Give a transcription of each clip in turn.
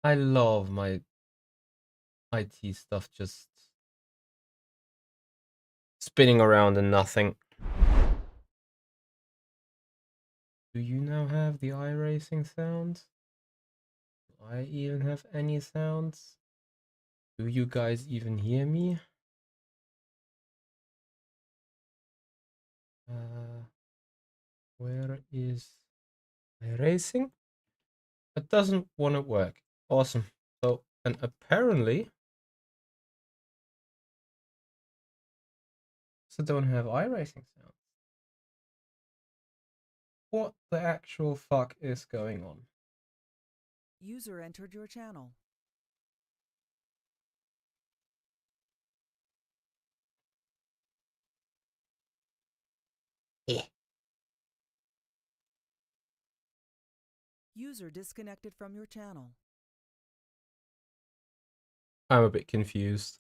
I love my IT stuff just spinning around and nothing. Do you now have the iRacing sounds? Do I even have any sounds? Do you guys even hear me? Where is iRacing? It doesn't want to work. Awesome. So, and apparently, so don't have iRacing sounds. What the actual fuck is going on? User entered your channel. Eh. User disconnected from your channel. I'm a bit confused.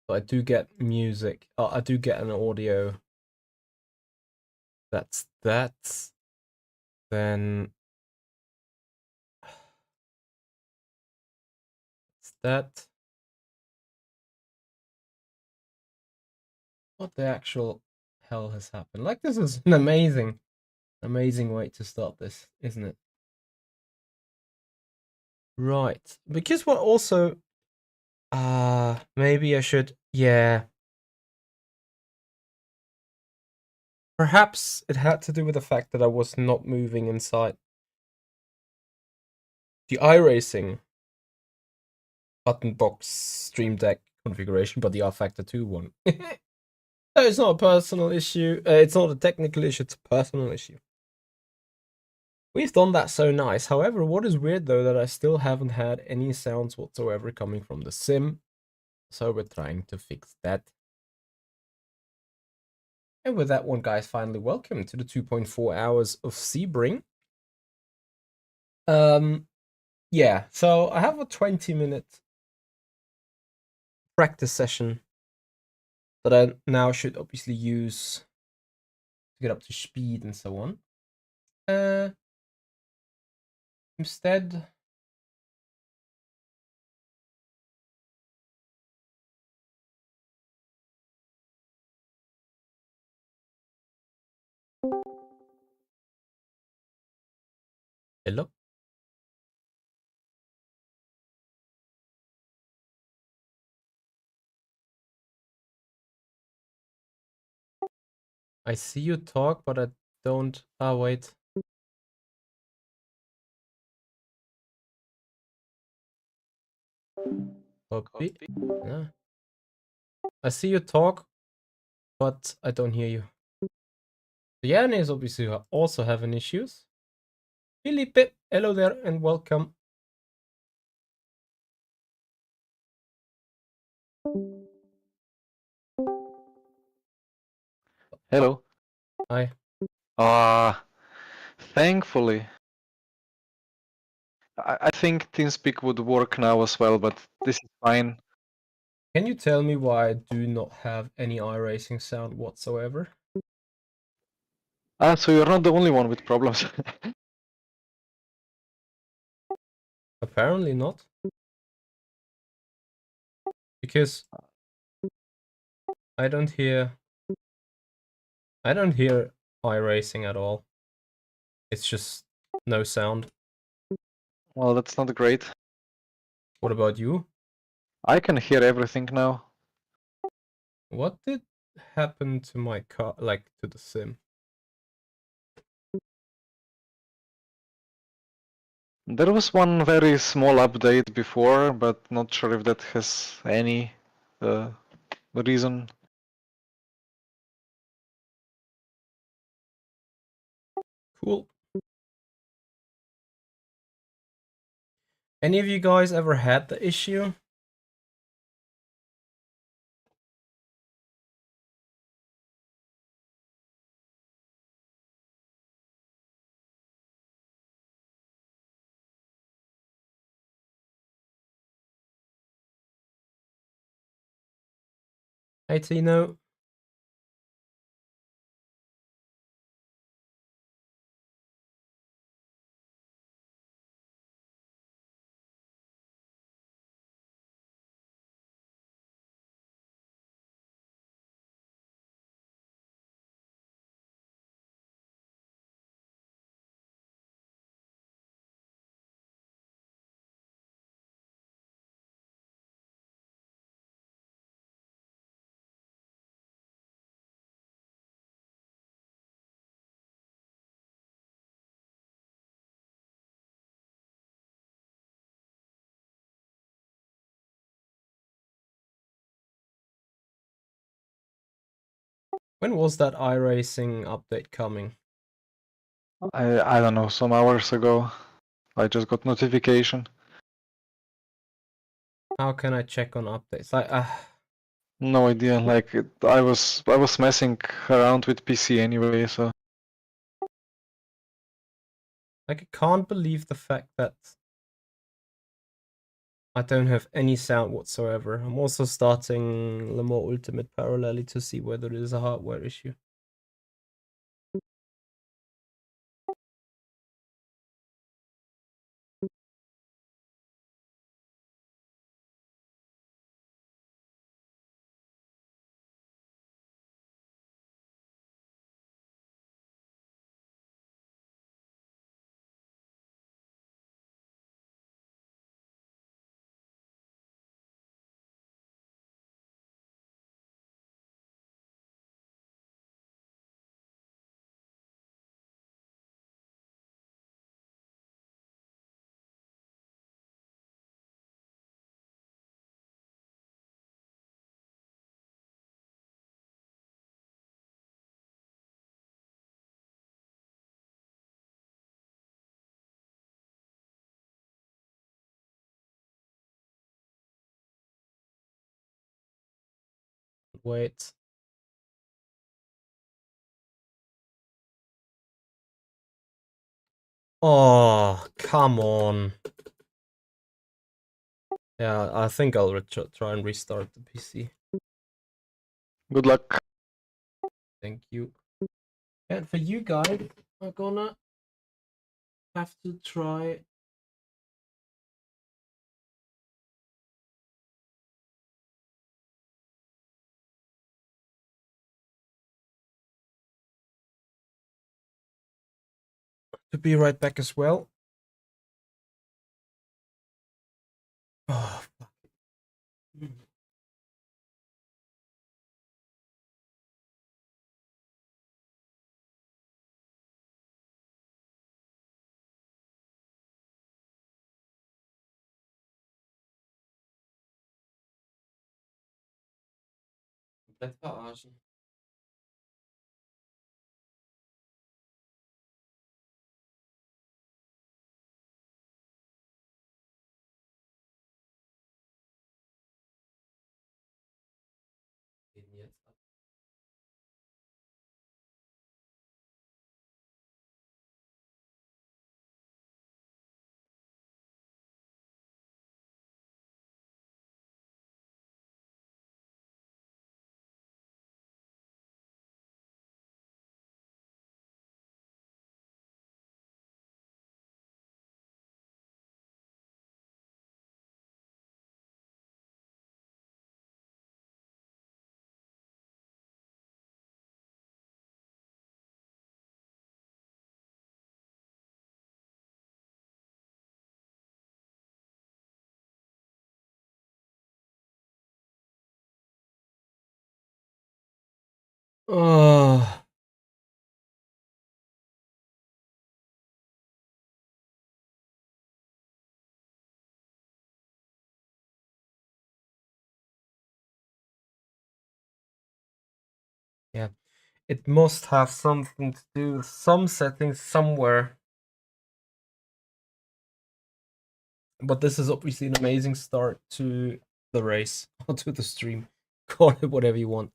But I do get music. Oh, I do get an audio. That's that. Then it's that. What the actual hell has happened? Like, this is an amazing way to start this, isn't it? Right. Because what also maybe I should, yeah. Perhaps it had to do with the fact that I was not moving inside the iRacing button box Stream Deck configuration, but the R Factor 2 one. No, it's not a personal issue. It's not a technical issue, it's a personal issue. We've done that so nice. However, what is weird though, that I still haven't had any sounds whatsoever coming from the sim. So we're trying to fix that. And with that one, guys, finally welcome to the 2.4 hours of Sebring. Yeah, so I have a 20-minute practice session that I now should obviously use to get up to speed and so on. Instead, hello. I see you talk, but I don't. Ah, wait. Copy. Yeah. I see you talk, but I don't hear you. The Jan is obviously also having issues. Felipe, hello there and welcome. Hello. Hi. Thankfully. I think TeamSpeak would work now as well, but this is fine. Can you tell me why I do not have any iRacing sound whatsoever? So you're not the only one with problems. Apparently not. Because I don't hear iRacing at all. It's just no sound. Well, that's not great. What about you? I can hear everything now. What did happen to my car, like to the sim? There was one very small update before, but not sure if that has any reason. Cool. Any of you guys ever had the issue? Hey Tino. When was that iRacing update coming? I don't know, some hours ago. I just got notification. How can I check on updates? No idea. Like I was messing around with PC anyway, so I can't believe the fact that I don't have any sound whatsoever. I'm also starting Le Mans Ultimate parallelly to see whether it is a hardware issue. Wait. Oh, come on. Yeah, I think I'll try and restart the PC. good luck. Thank you. And for you guys, I'm gonna have to try. To be right back as well. Oh, fuck. Komplett verarschen. Geht denn jetzt ab? Oh, yeah. It must have something to do with some settings somewhere. But this is obviously an amazing start to the race or to the stream. Call it whatever you want.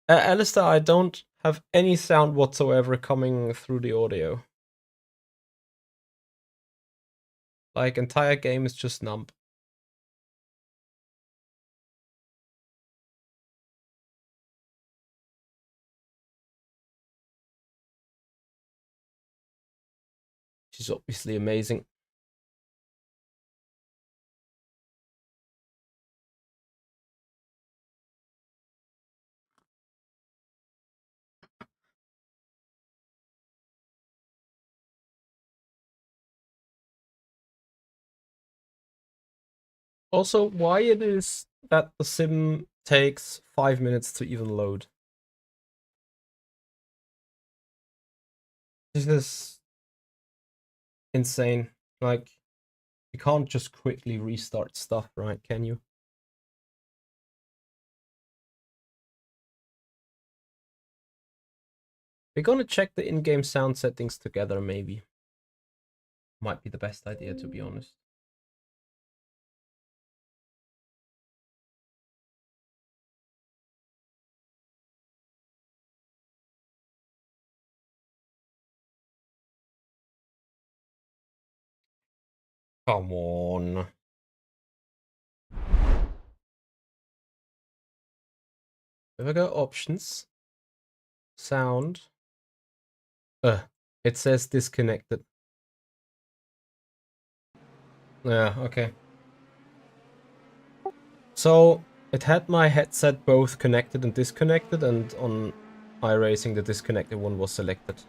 Alistair, I don't have any sound whatsoever coming through the audio. Like, entire game is just numb. Which is obviously amazing. Also, why it is that the sim takes 5 minutes to even load. This is insane. Like, you can't just quickly restart stuff, right? Can you? We're gonna check the in-game sound settings together, maybe. Might be the best idea, to be honest. Come on. If I go options, sound, it says disconnected. Yeah, okay. So it had my headset both connected and disconnected, and on iRacing the disconnected one was selected.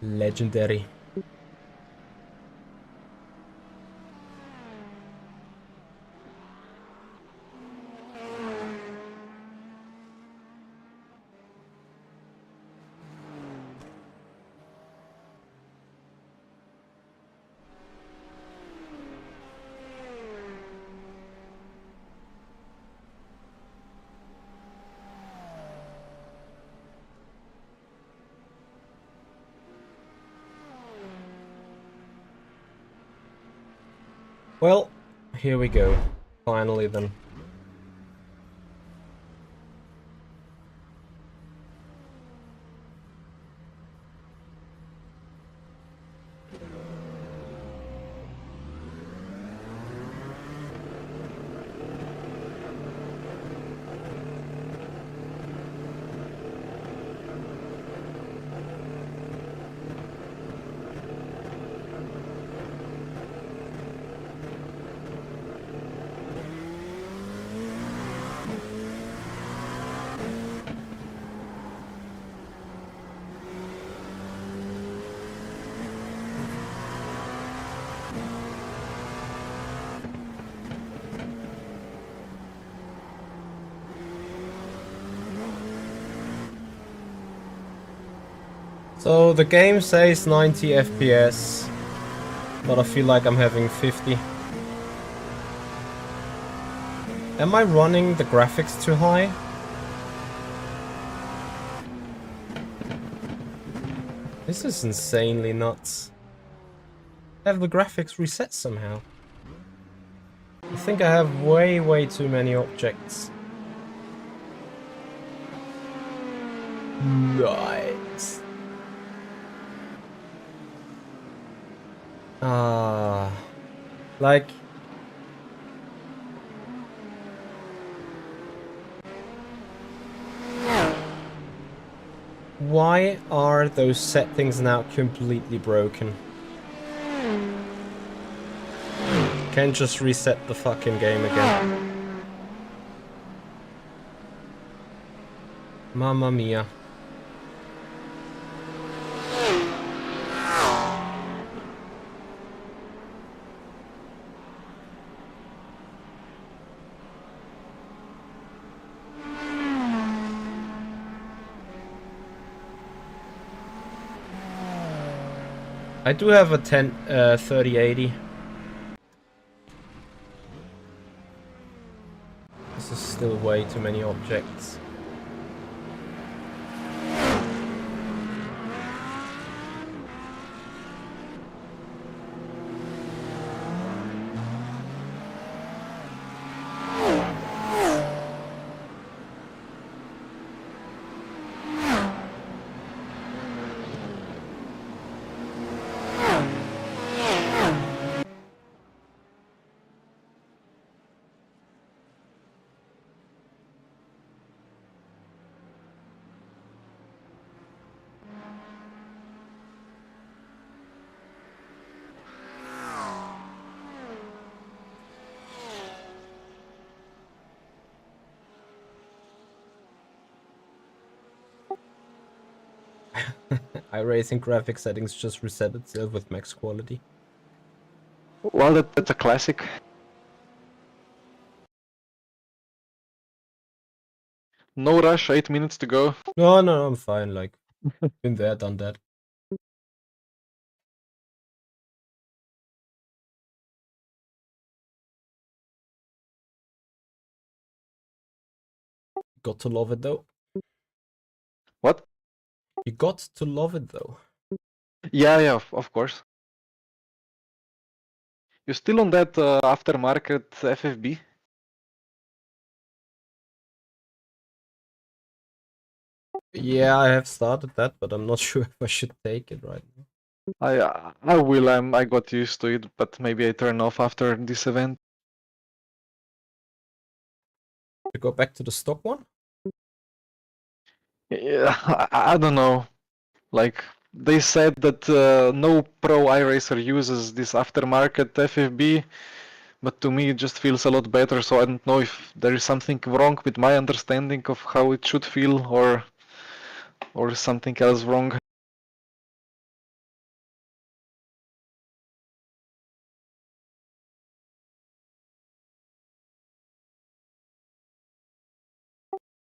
Legendary. Well, here we go. Finally then. So the game says 90 FPS, but I feel like I'm having 50. Am I running the graphics too high? This is insanely nuts. Have the graphics reset somehow? I think I have way too many objects. Right. Like... Why are those settings now completely broken? Can't just reset the fucking game again. Mamma mia. I do have a 3080. This is still way too many objects. iRacing graphics settings just reset itself with max quality. Well, that's a classic. No rush, 8 minutes to go. No, I'm fine. Like, been there, done that. Got to love it though. What? You got to love it though. Yeah, of course. You still on that aftermarket FFB? Yeah, I have started that, but I'm not sure if I should take it right now. I will. I got used to it, but maybe I turn off after this event. To go back to the stock one? Yeah, I don't know. Like they said that no pro iRacer uses this aftermarket FFB, but to me it just feels a lot better. So I don't know if there is something wrong with my understanding of how it should feel, or something else wrong.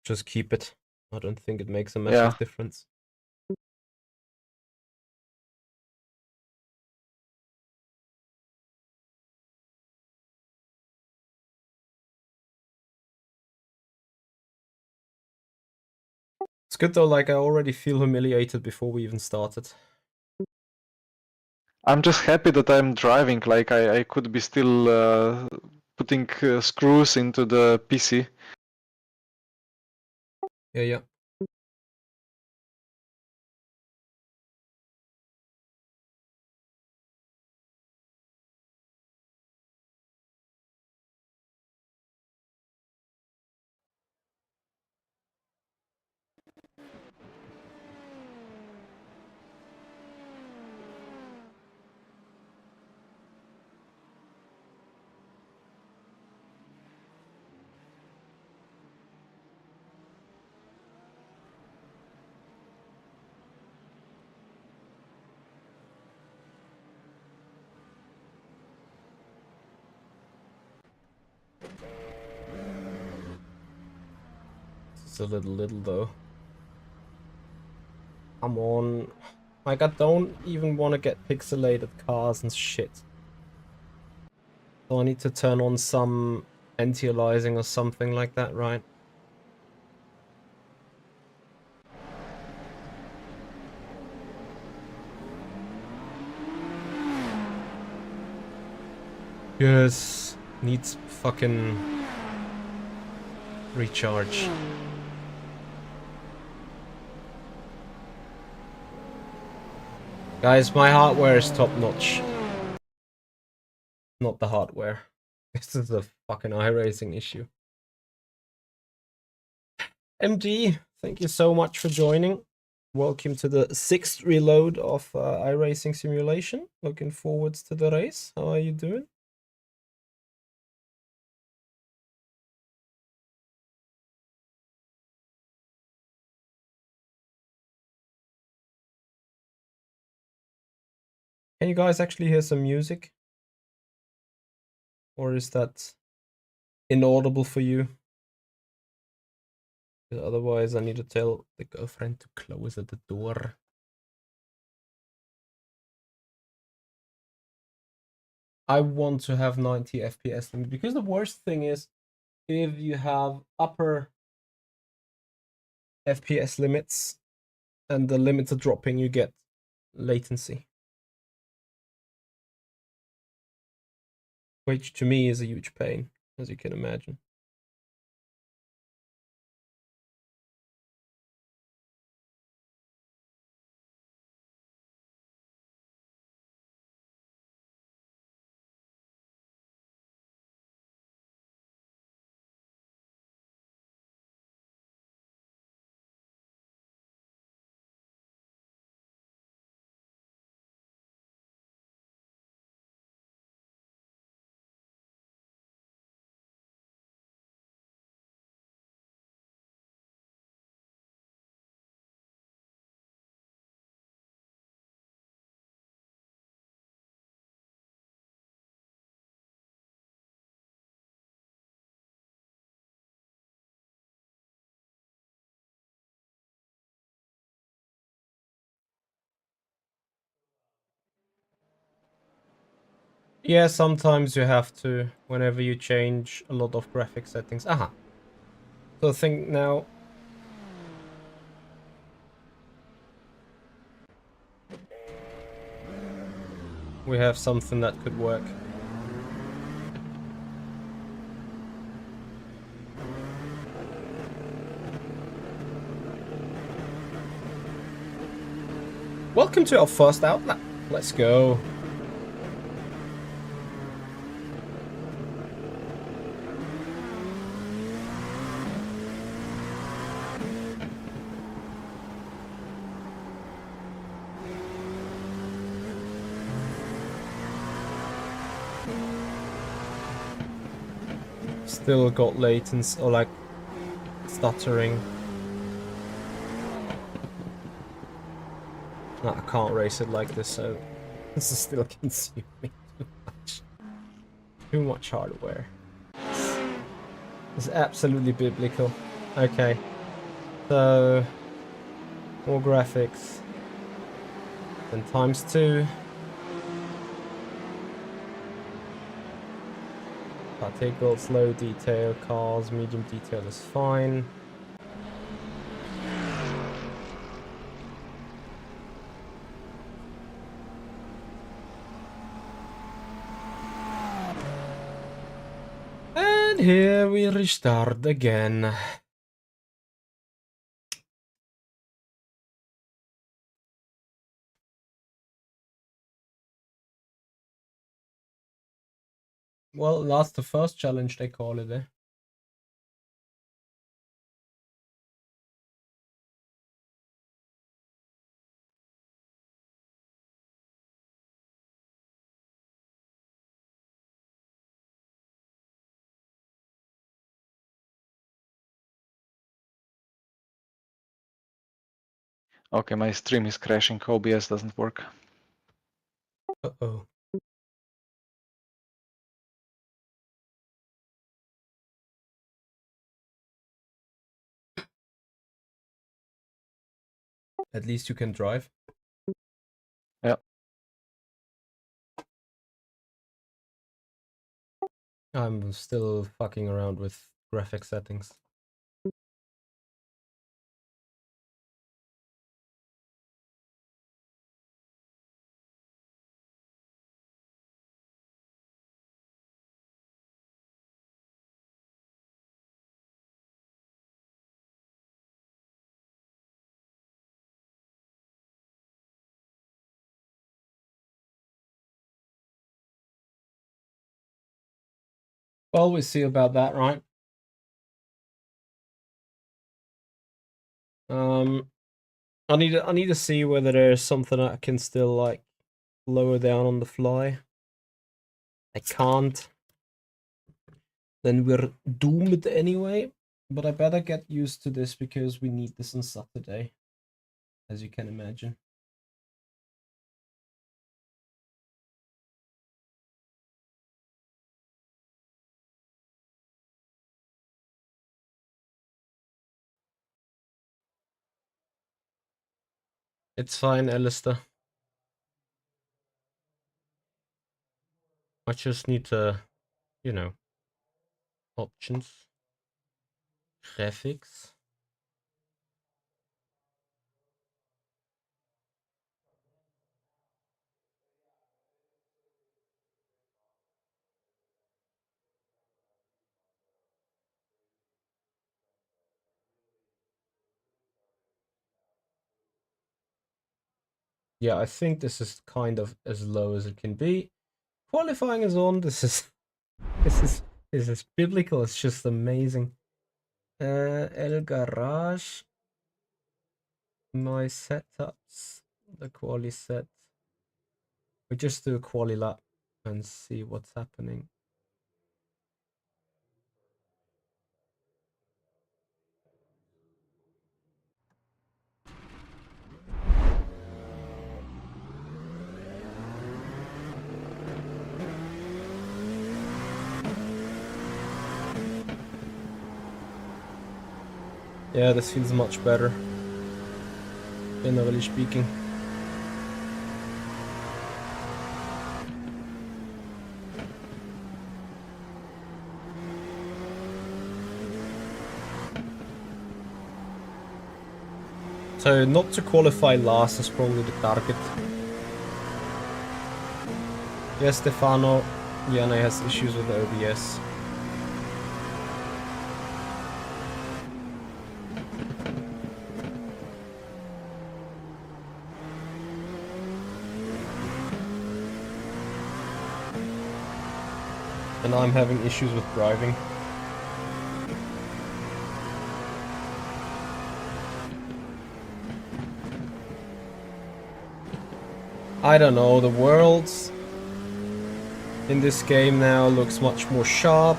Just keep it. I don't think it makes a Yeah. massive difference. It's good though, like I already feel humiliated before we even started. I'm just happy that I'm driving. Like I could be still putting screws into the PC. Yeah. It's a little though. Come on. Like I don't even want to get pixelated cars and shit. So I need to turn on some anti-aliasing or something like that, right? Yes, needs fucking recharge. Guys, my hardware is top notch. Not the hardware. This is a fucking iRacing issue. MD, thank you so much for joining. Welcome to the 6th reload of iRacing Simulation. Looking forward to the race. How are you doing? Can you guys actually hear some music? Or is that inaudible for you? Because otherwise, I need to tell the girlfriend to close the door. I want to have 90 FPS limit because the worst thing is if you have upper FPS limits and the limits are dropping, you get latency. Which to me is a huge pain, as you can imagine. Yeah, sometimes you have to, whenever you change a lot of graphic settings. Aha. So think now. we have something that could work. Welcome to our first outlap. Let's go. Still got latency or like stuttering. No, I can't race it like this, so this is still consuming too much. Too much hardware. It's absolutely biblical. Okay. So more graphics. Then times 2. Particles, low detail, cars, medium detail is fine. And here we restart again. Well, that's the first challenge they call it, eh? Okay, my stream is crashing. OBS doesn't work. Uh-oh. At least you can drive. Yeah. I'm still fucking around with graphic settings. Well, we'll see about that, right? I need to see whether there's something I can still like lower down on the fly. I can't. Then we're doomed anyway. But I better get used to this because we need this on Saturday, as you can imagine. It's fine, Alistair. I just need to, you know, options, graphics. Yeah, I think this is kind of as low as it can be. Qualifying is on. This is biblical. It's just amazing. El Garage. My setups. The quali set. We just do a quali lap and see what's happening. Yeah, this feels much better. Generally speaking. So not to qualify last is probably the target. Yes, Stefano. Yana has issues with OBS. And I'm having issues with driving. I don't know, the worlds in this game now looks much more sharp.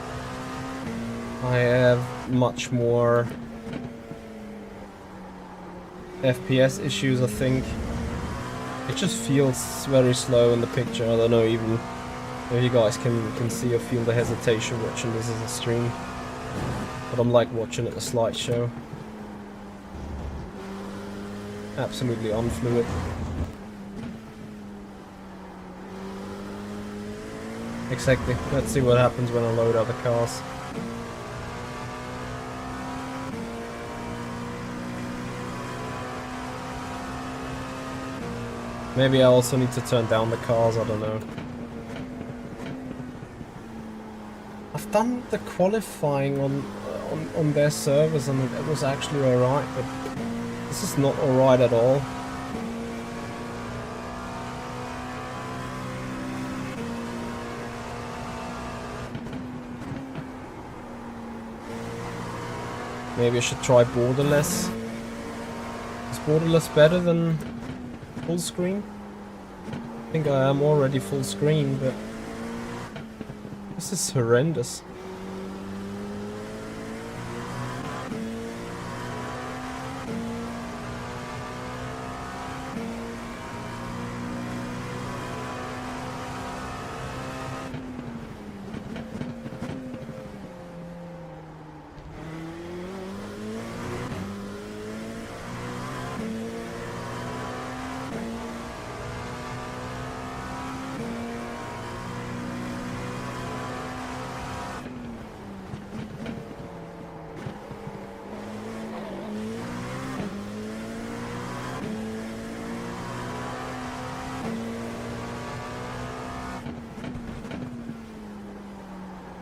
I have much more FPS issues, I think. It just feels very slow in the picture. I don't know even if you guys can see or feel the hesitation watching this as a stream. But I'm like watching it a slideshow. Absolutely unfluid. Exactly. Let's see what happens when I load other cars. Maybe I also need to turn down the cars, I don't know. I've done the qualifying on their servers and it was actually alright, but this is not alright at all. Maybe I should try borderless. Is borderless better than full screen? I think I am already full screen, but this is horrendous.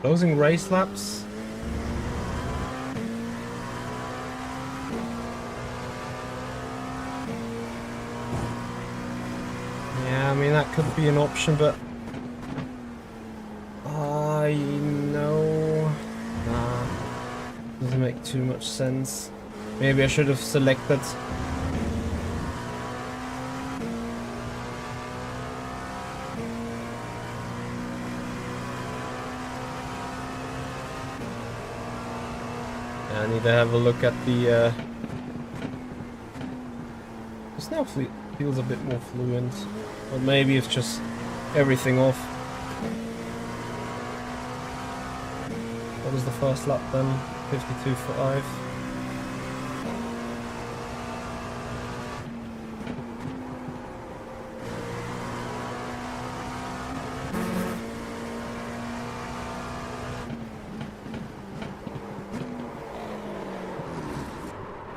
Closing race laps. Yeah, I mean that could be an option, but I know doesn't make too much sense. Maybe I should have selected I need to have a look at the this now feels a bit more fluent, or maybe it's just everything off. What was the first lap then? 52.5.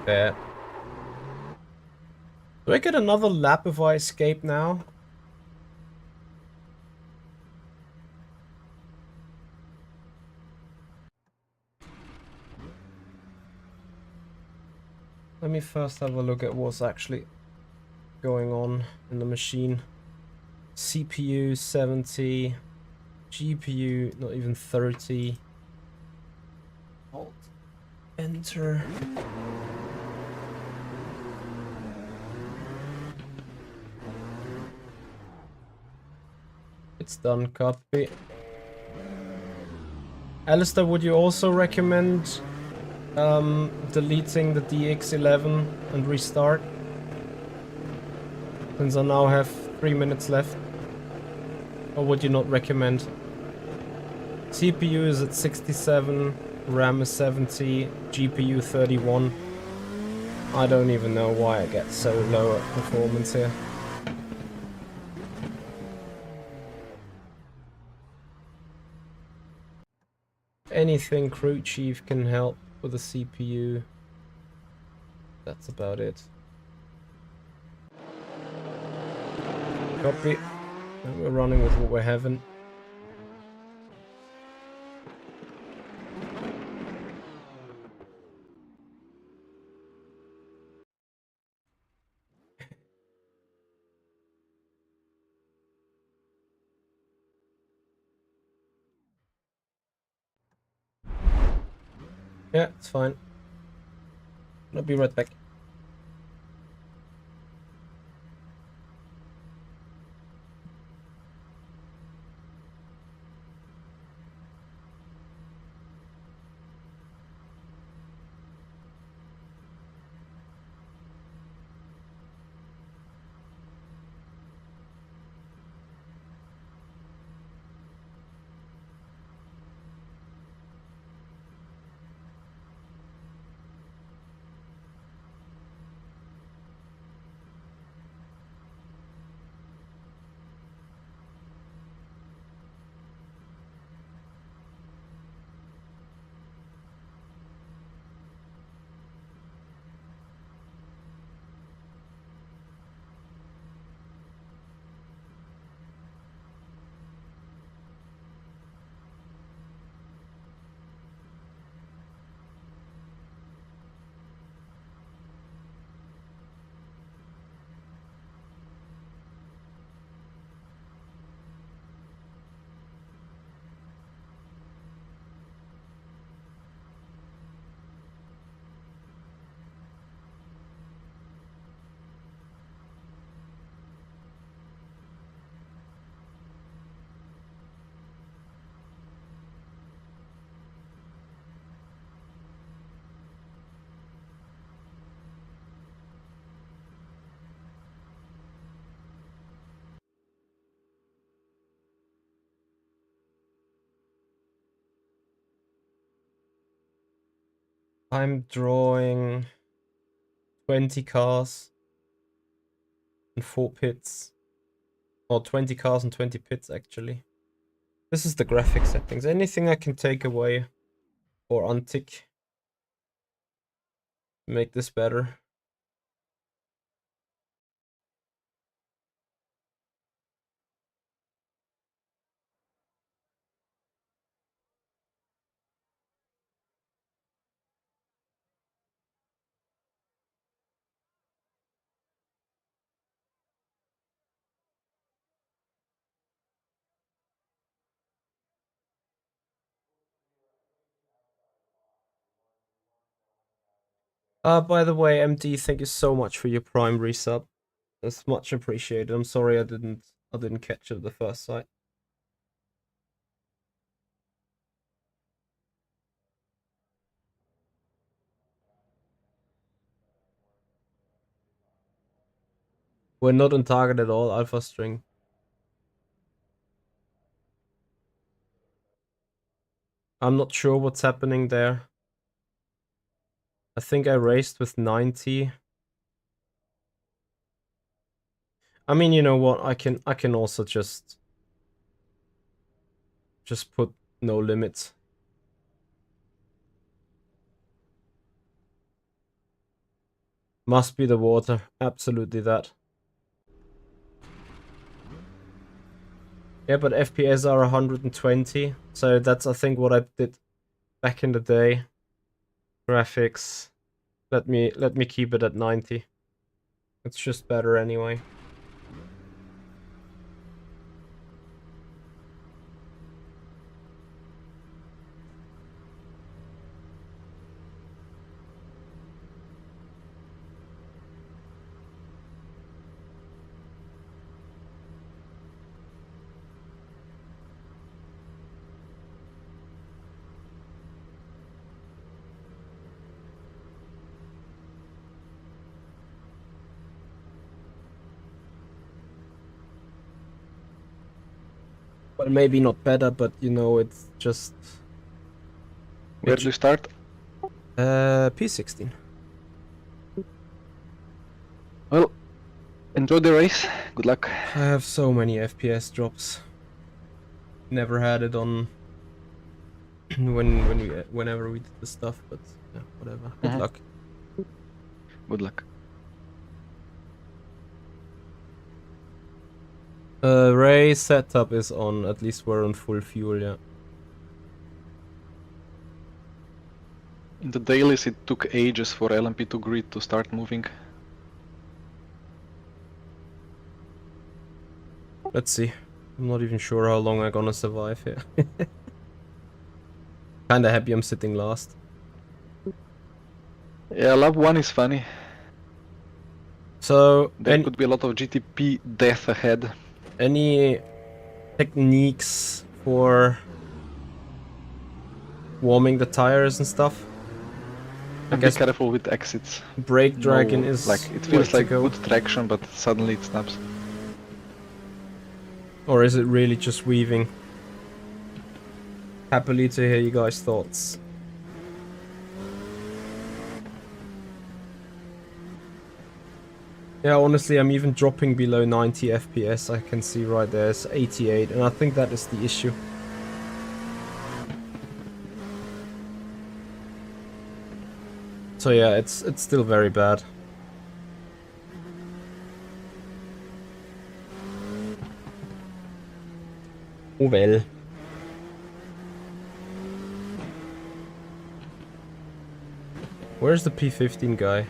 There. Do I get another lap if I escape now? Let me first have a look at what's actually going on in the machine. CPU 70, GPU not even 30. Alt, enter. It's done, copy. Alistair, would you also recommend deleting the DX11 and restart? Since I now have 3 minutes left. Or would you not recommend? CPU is at 67, RAM is 70, GPU 31. I don't even know why I get so low at performance here. Anything crew chief can help with the CPU. That's about it. Copy. And we're running with what we're having. Yeah, it's fine. I'll be right back. I'm drawing 20 cars and 4 pits. Or 20 cars and 20 pits, actually. This is the graphic settings. Anything I can take away or untick to make this better. By the way, MD, thank you so much for your Prime resub. That's much appreciated. I'm sorry I didn't catch it at the first sight. We're not on target at all, Alpha String. I'm not sure what's happening there. I think I raced with 90. I mean, you know what? I can also just put no limits. Must be the water. Absolutely that. Yeah, but FPS are 120. So that's, I think, what I did back in the day. Graphics. Let me keep it at 90. It's just better anyway. Well, maybe not better, but you know, it's just... Where do you start? P16. Well, enjoy the race. Good luck. I have so many FPS drops. Never had it on whenever we did the stuff, but yeah, whatever. Good luck. Good luck. Ray setup is on. At least we're on full fuel, yeah. In the dailies, it took ages for LMP2 grid to start moving. Let's see. I'm not even sure how long I'm gonna survive here. Kinda happy I'm sitting last. Yeah, lap 1 is funny. So, There could be a lot of GTP death ahead. any techniques for warming the tires and stuff? I And be guess careful with exits. brake dragging No, is like it way feels to like go. good traction, but suddenly it snaps. Or is it really just weaving? Happily to hear you guys' thoughts. Yeah, honestly, I'm even dropping below 90 FPS. I can see right there, it's 88, and I think that is the issue. So yeah, it's still very bad. Oh well. Where's the P15 guy?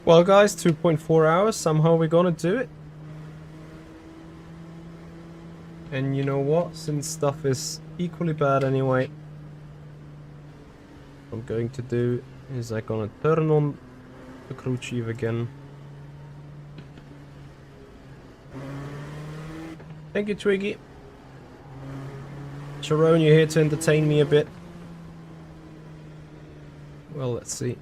Well guys, 2.4 hours, somehow we're gonna do it. And you know what, since stuff is equally bad anyway, what I'm going to do is I'm gonna turn on the crew chief again. Thank you, Twiggy. Sharon, you're here to entertain me a bit. Well, let's see.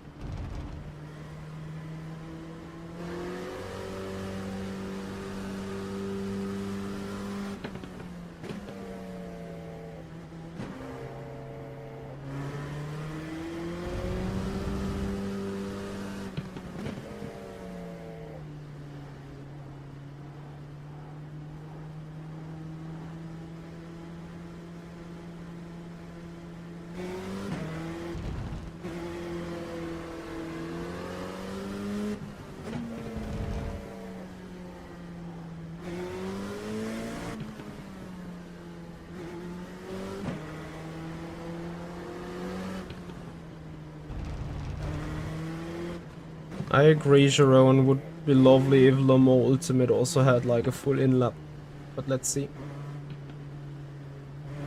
I agree, Sharon, would be lovely if Le Mans Ultimate also had like a full in-lap. But let's see.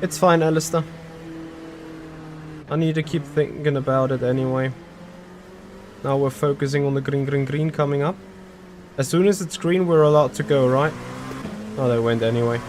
It's fine, Alistair. I need to keep thinking about it anyway. Now we're focusing on the green coming up. As soon as it's green, we're allowed to go, right? Oh, they went anyway.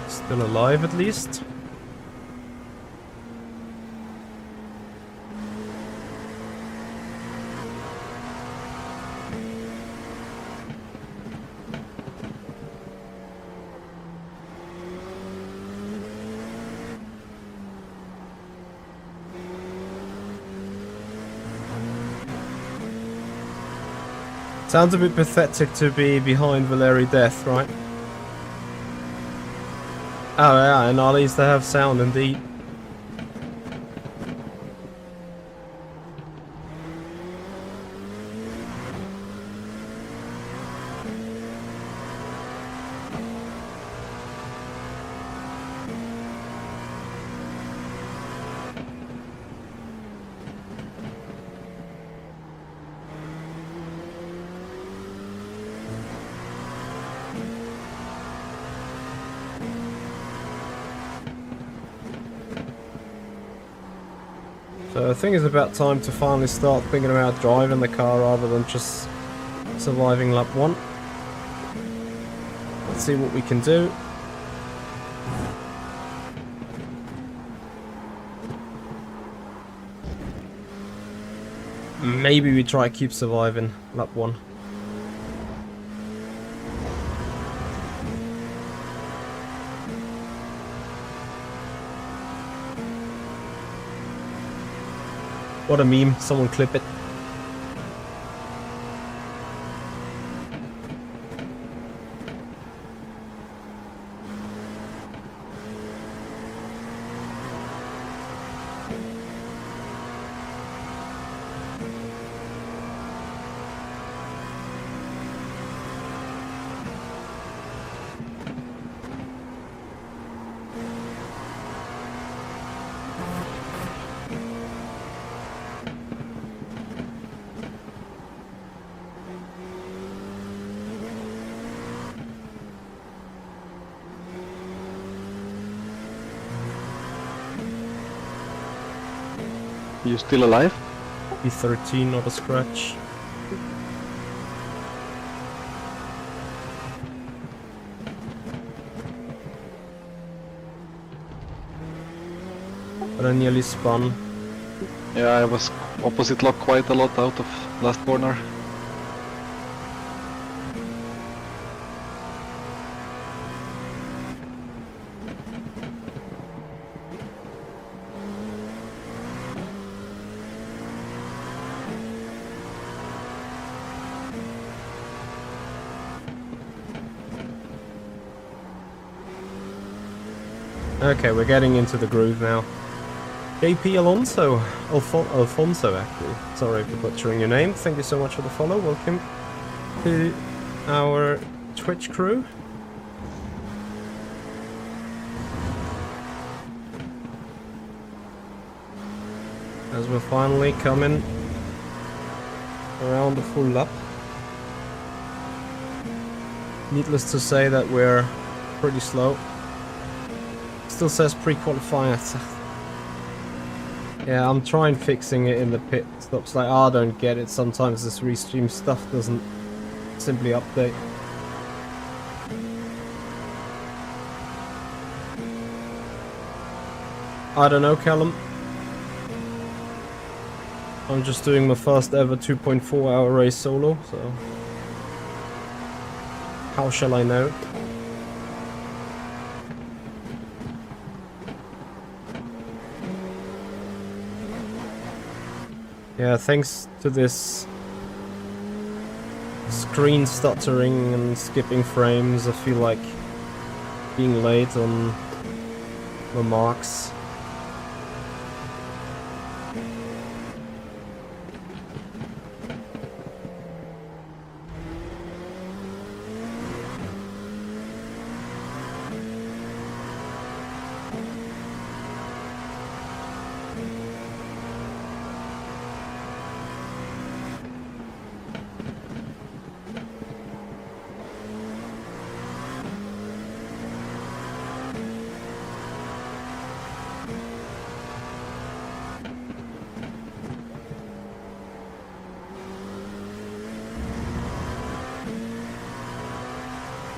Still alive at least. Sounds a bit pathetic to be behind Valeri Death, right? Oh yeah, and at least they have sound indeed. So I think it's about time to finally start thinking about driving the car rather than just surviving lap 1. Let's see what we can do. Maybe we try keep surviving lap 1. What a meme, someone clip it. You still alive? P13, not a scratch. But I nearly spun. Yeah, I was opposite lock quite a lot out of last corner. Okay, we're getting into the groove now. JP Alonso, Alfonso actually. Sorry for butchering your name. Thank you so much for the follow. Welcome to our Twitch crew. As we're finally coming around the full lap. Needless to say that we're pretty slow. Still says pre-qualifier. Yeah, I'm trying fixing it in the pit stops. Like, I don't get it. Sometimes this restream stuff doesn't simply update. I don't know, Callum. I'm just doing my first ever 2.4 hour race solo, so how shall I know? Yeah, thanks to this screen stuttering and skipping frames, I feel like being late on the marks.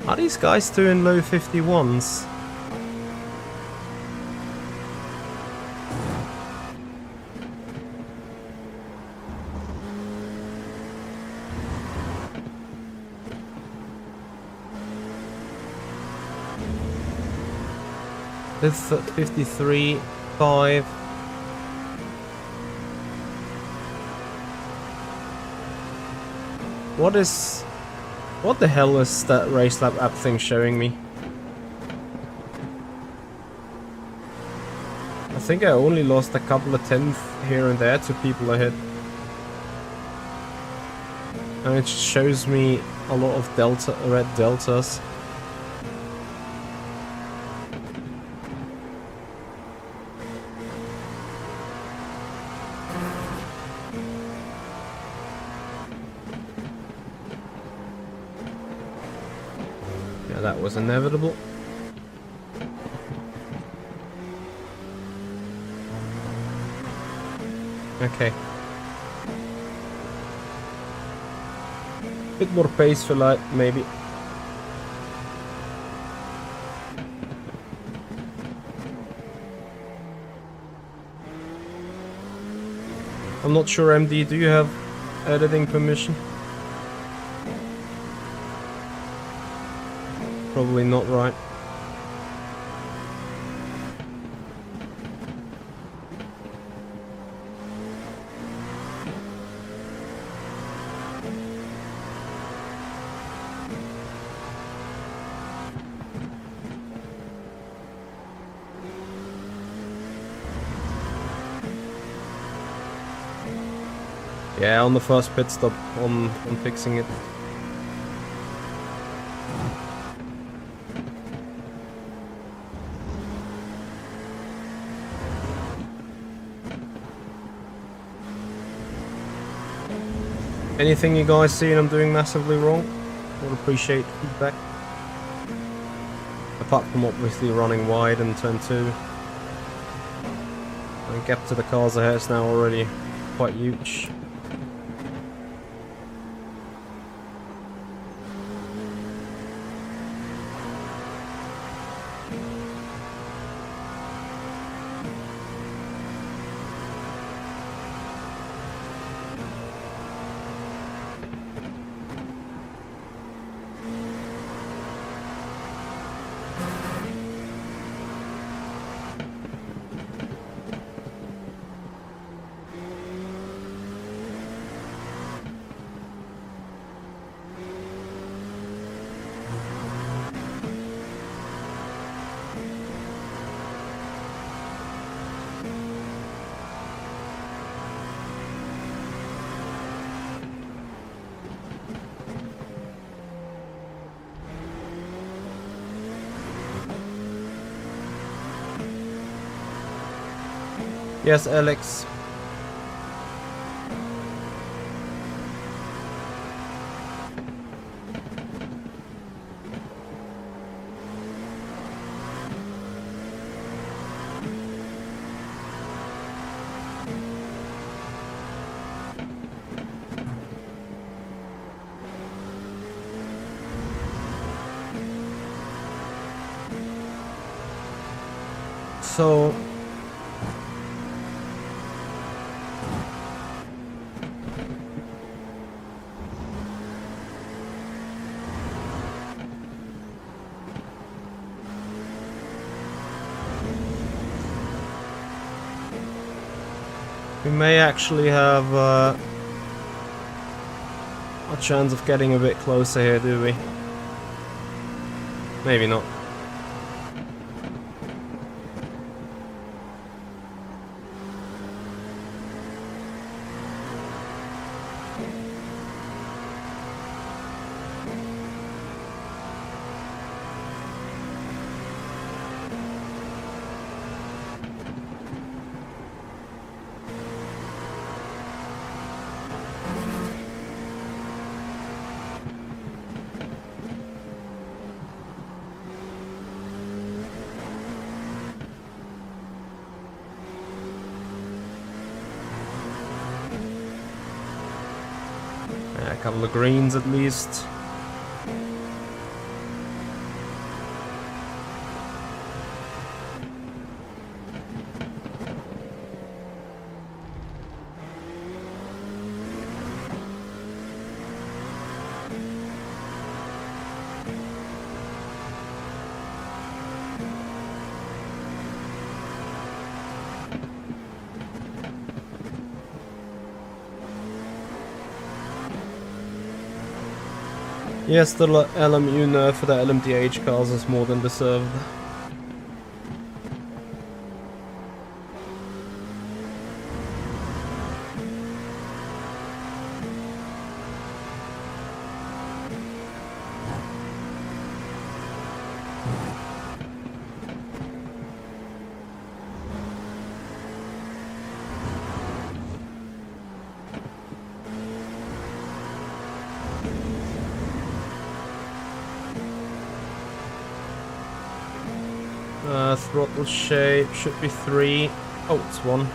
Are these guys doing low 51s? It's 53.5. What the hell is that race lab app thing showing me? I think I only lost a couple of tenths here and there to people ahead. And it shows me a lot of red deltas. That was inevitable. Okay. Bit more pace for light, maybe. I'm not sure, MD, do you have editing permission? Probably not, right? Yeah, on the first pit stop, on fixing it. Anything you guys see I'm doing massively wrong? Would appreciate feedback. Apart from obviously running wide in turn 2. The gap to the cars ahead is now already quite huge. Yes, Alex. So we may actually have a chance of getting a bit closer here, do we? Maybe not. A couple of greens at least. Yes, the LMU nerf for the LMDH cars is more than deserved. Throttle shape should be 3. Oh, it's 1.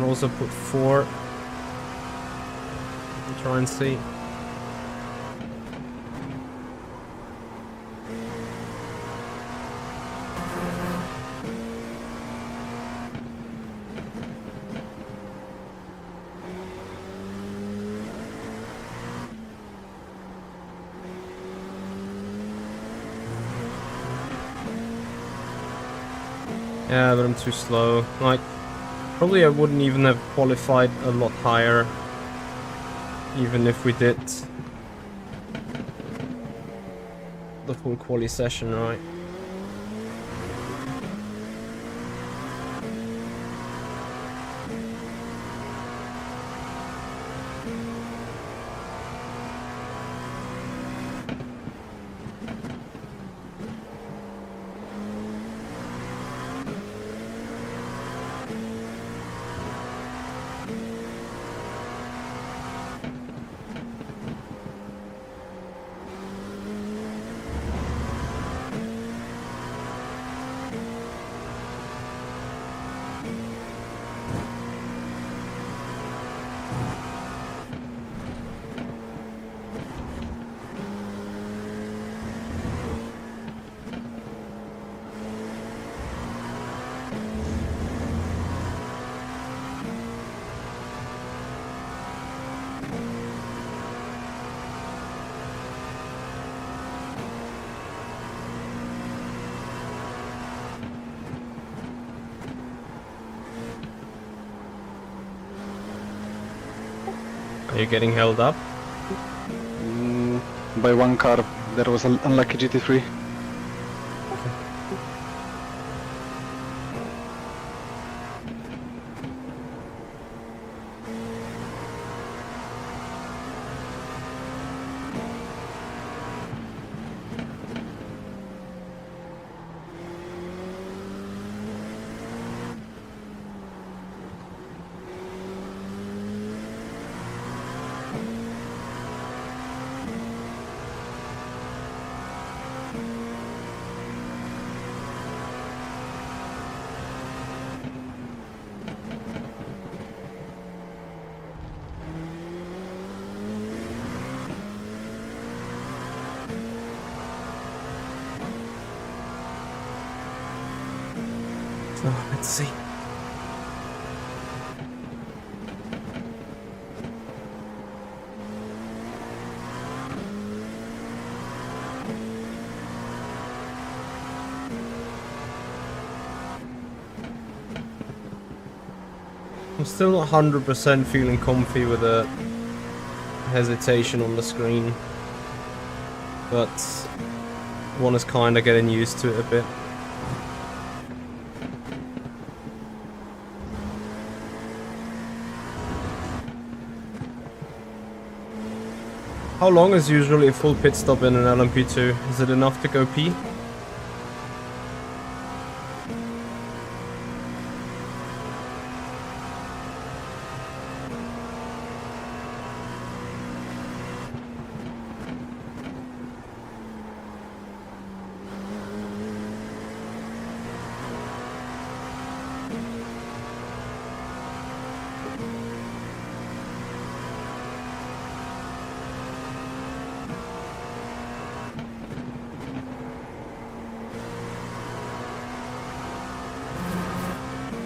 also put 4. And try and see. Yeah, but I'm too slow. Like, probably I wouldn't even have qualified a lot higher, even if we did the full quali session, right? Are you getting held up? By one car, there was an unlucky GT3. Oh, let's see. I'm still not 100% feeling comfy with the hesitation on the screen, but one is kinda getting used to it a bit. How long is usually a full pit stop in an LMP2? Is it enough to go pee?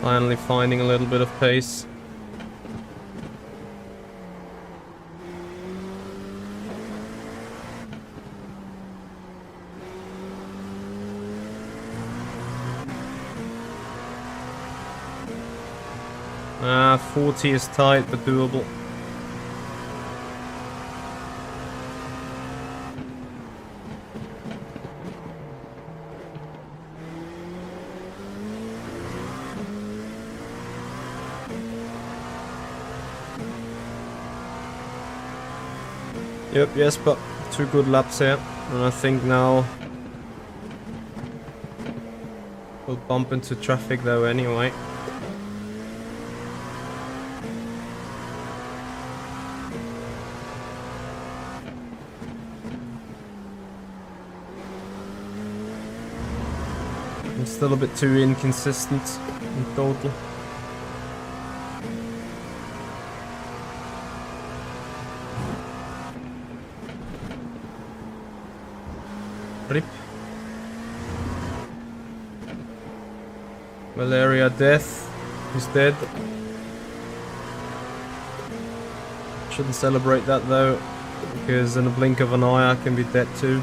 Finally finding a little bit of pace. Ah, 40 is tight but doable. Yep, yes, but 2 good laps here, and I think now we'll bump into traffic though anyway. I'm still a bit too inconsistent in total. Rip. Malaria death. He's dead. Shouldn't celebrate that though, because in a blink of an eye I can be dead too.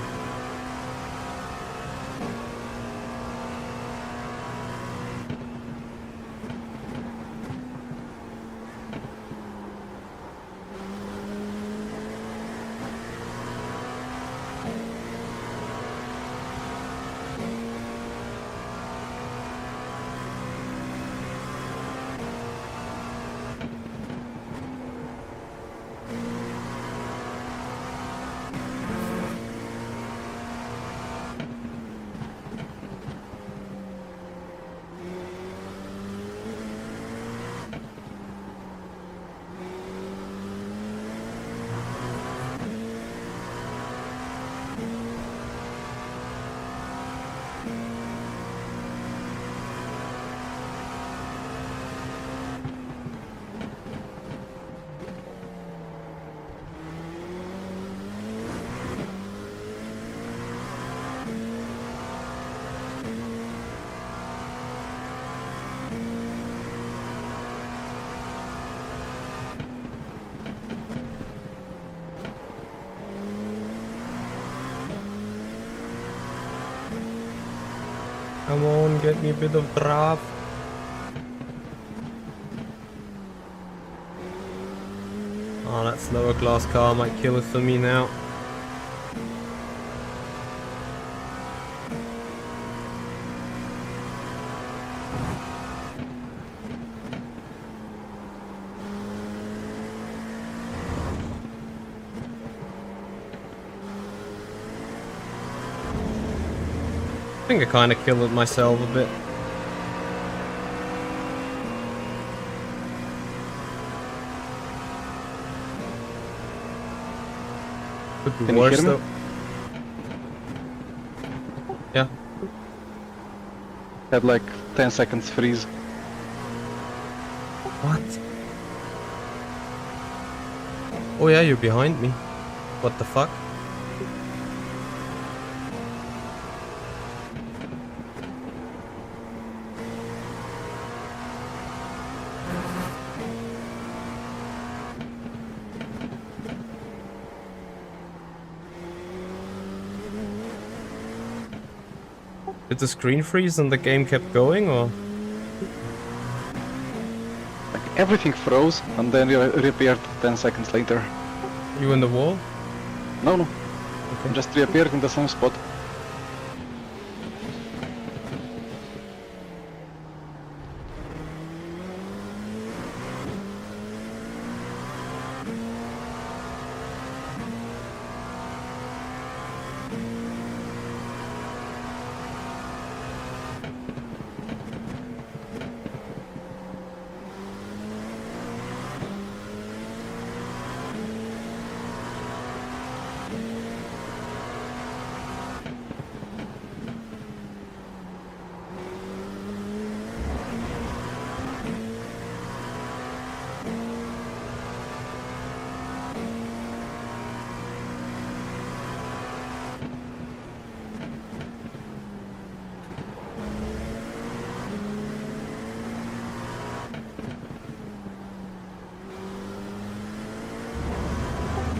Come on, get me a bit of draft. Oh, that slower class car might kill it for me now. I think I kind of killed it myself a bit. Could be Can you worse hear me? though. Yeah. Had like 10 seconds freeze. What? Oh yeah, you're behind me. What the fuck? Did the screen freeze and the game kept going, or? Like everything froze and then reappeared 10 seconds later. You in the wall? No, no. Okay. Just reappeared in the same spot.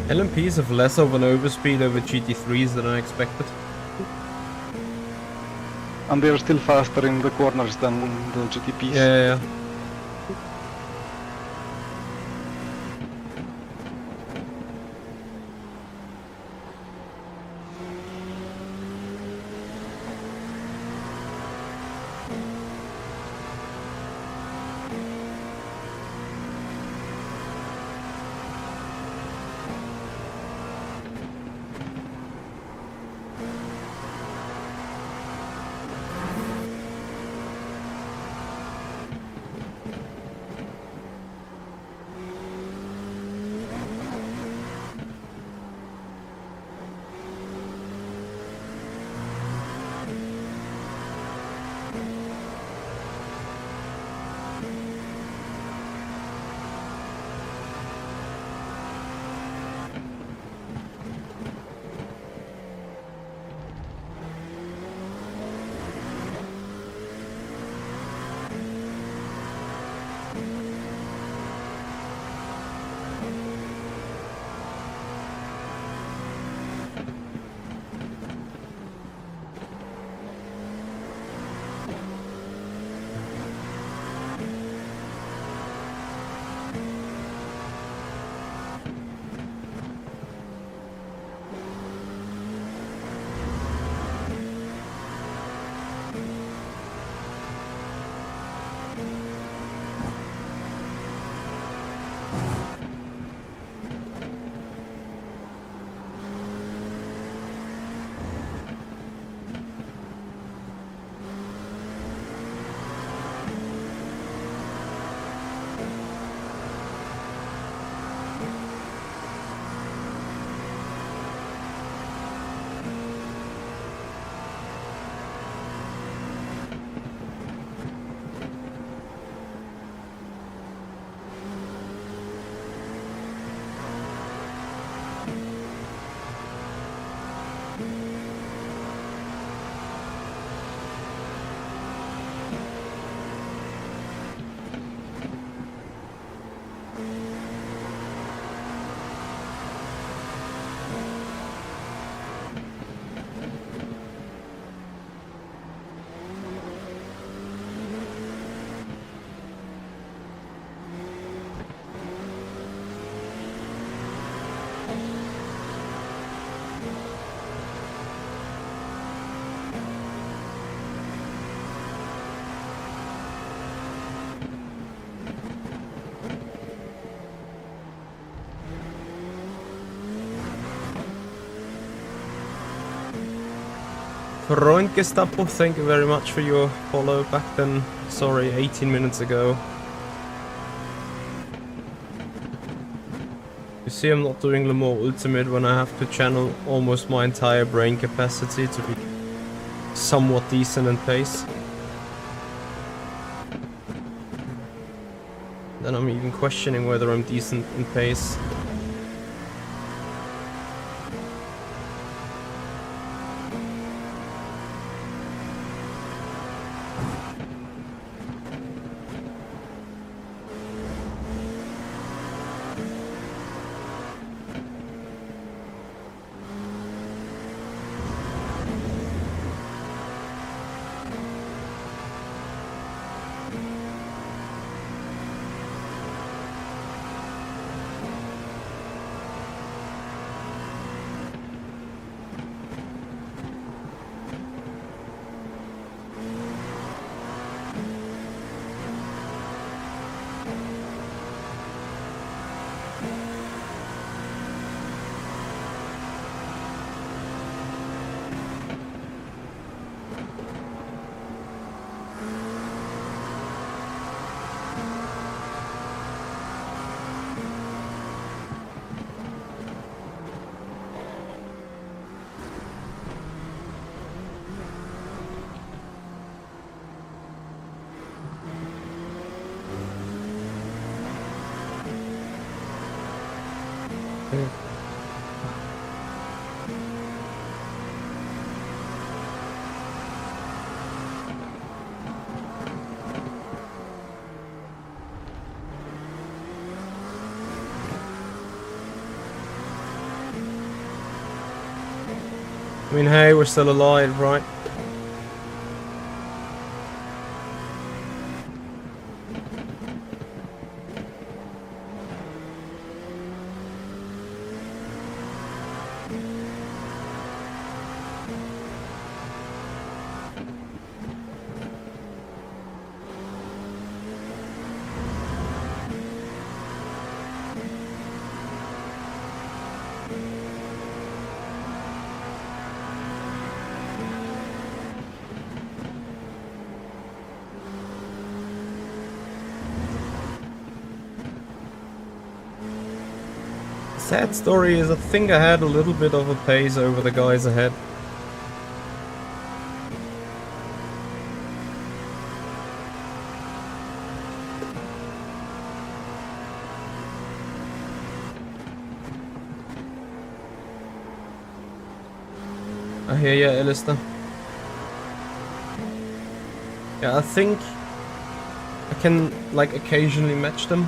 LMPs have less of an overspeed over GT3s than I expected. And they're still faster in the corners than the GTPs. Yeah. Freund Gestapo, thank you very much for your follow back then. Sorry, 18 minutes ago. You see, I'm not doing Le Mans Ultimate when I have to channel almost my entire brain capacity to be somewhat decent in pace. Then I'm even questioning whether I'm decent in pace. I mean, hey, we're still alive, right? Sad story is I think I had a little bit of a pace over the guys ahead. I hear ya, Alistair. Yeah, I think I can like occasionally match them.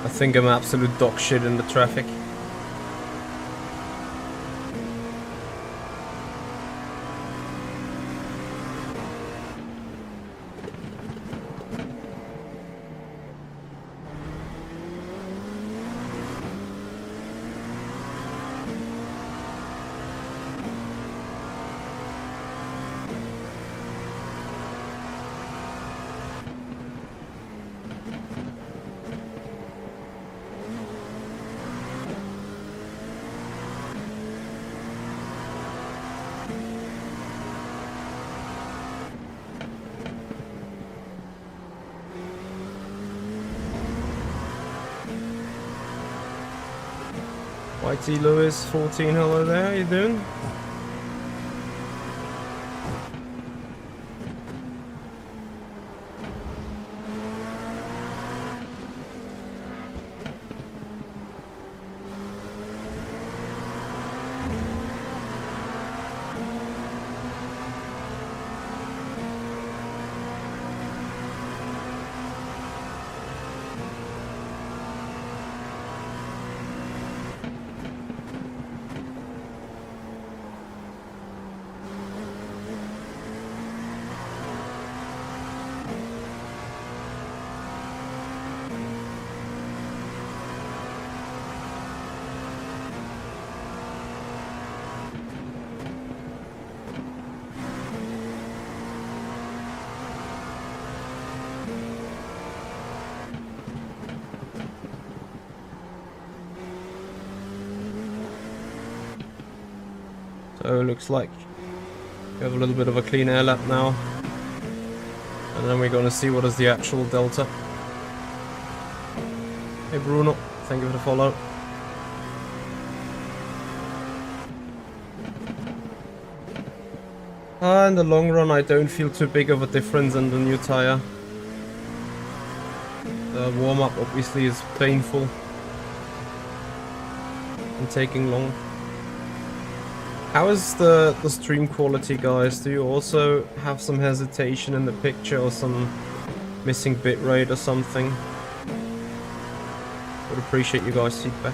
I think I'm absolute dog shit in the traffic. YT Lewis 14, hello there, how you doing? So it looks like we have a little bit of a clean air lap now. And then we're gonna see what is the actual delta. Hey Bruno, thank you for the follow. In the long run I don't feel too big of a difference in the new tire. The warm-up obviously is painful and taking long. How is the stream quality, guys? Do you also have some hesitation in the picture or some missing bitrate or something? Would appreciate you guys' feedback.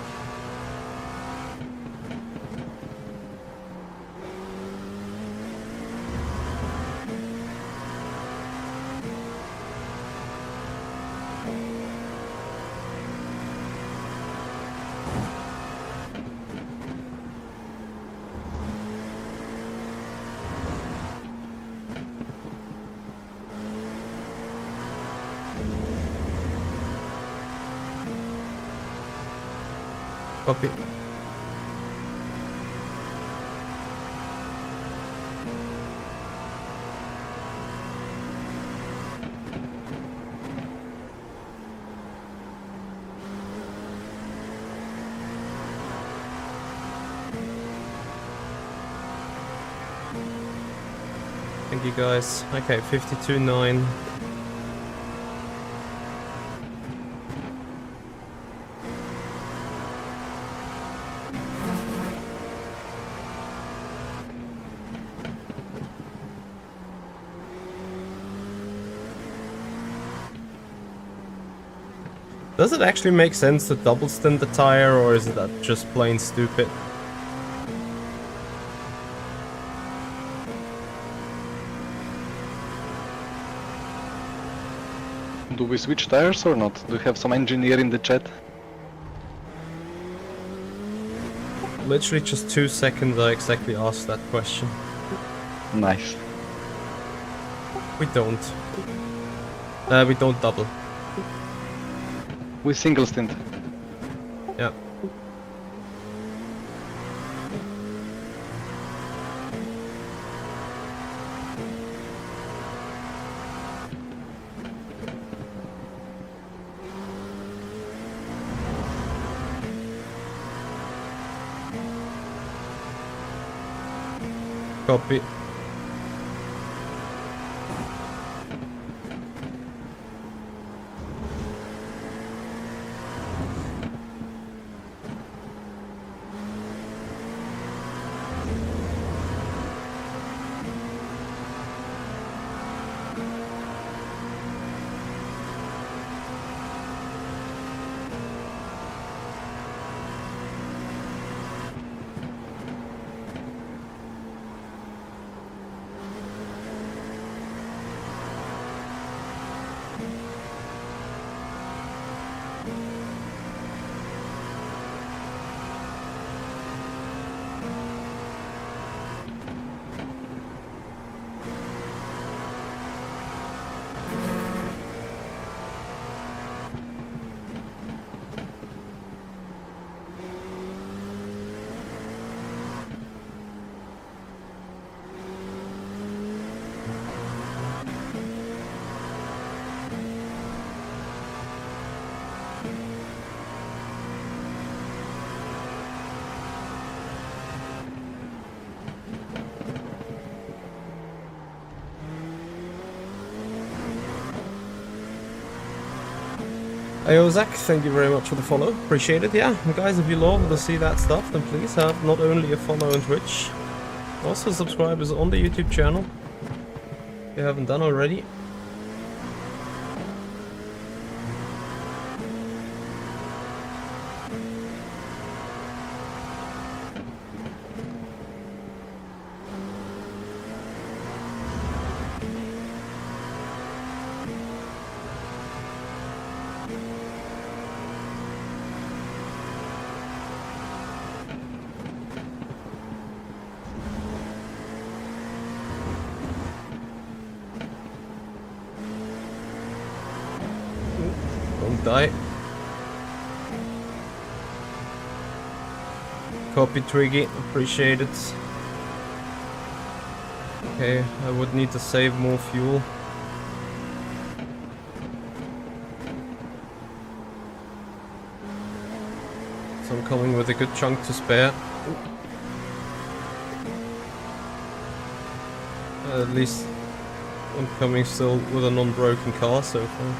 Copy. Thank you guys. Okay, 52.9. Does it actually make sense to double stint the tire, or is that just plain stupid? Do we switch tires or not? Do we have some engineer in the chat? Literally just 2 seconds I exactly asked that question. Nice. We don't. We don't double. We single stint. Yeah. Copy. Hey Ozak, thank you very much for the follow. Appreciate it. Yeah, and guys, if you love to see that stuff, then please have not only a follow on Twitch, also subscribe us on the YouTube channel if you haven't done already. Don't die. Copy Twiggy, appreciate it. Okay, I would need to save more fuel. So I'm coming with a good chunk to spare. At least I'm coming still with an unbroken car so far.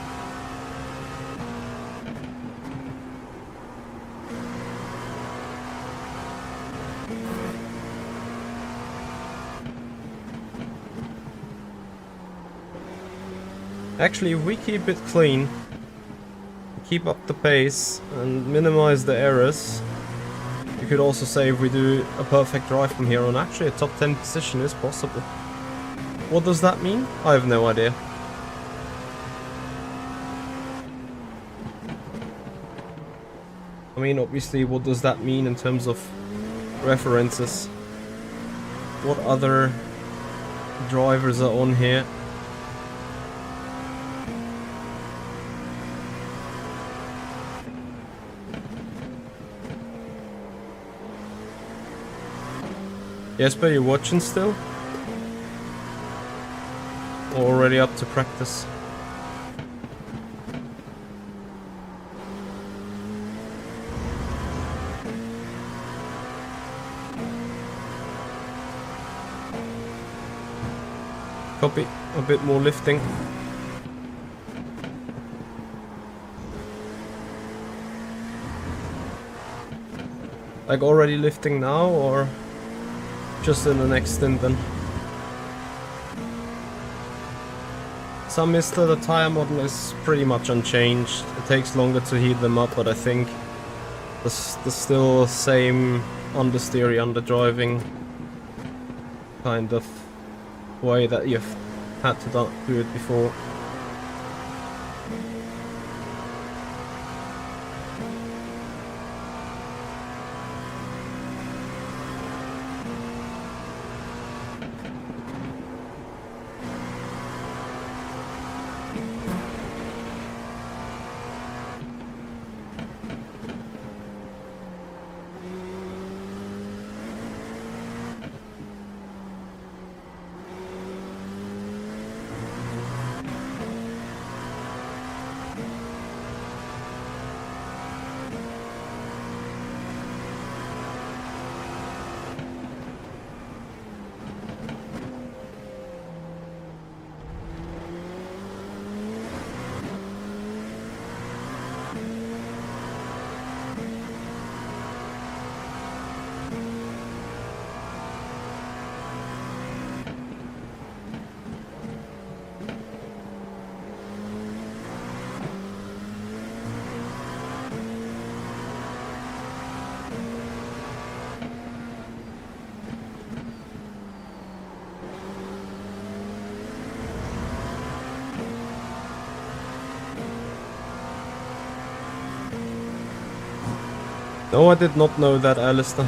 Actually, if we keep it clean, keep up the pace and minimize the errors, you could also say if we do a perfect drive from here on, actually a top 10 position is possible. What does that mean? I have no idea. I mean, obviously, what does that mean in terms of references? What other drivers are on here? Jesper, you watching still? Already up to practice? Copy. A bit more lifting. Like already lifting now, or just in the next stint then? Some Mr. The tire model is pretty much unchanged. It takes longer to heat them up, but I think the still same understeery, underdriving kind of way that you've had to do it before. No, I did not know that, Alistair.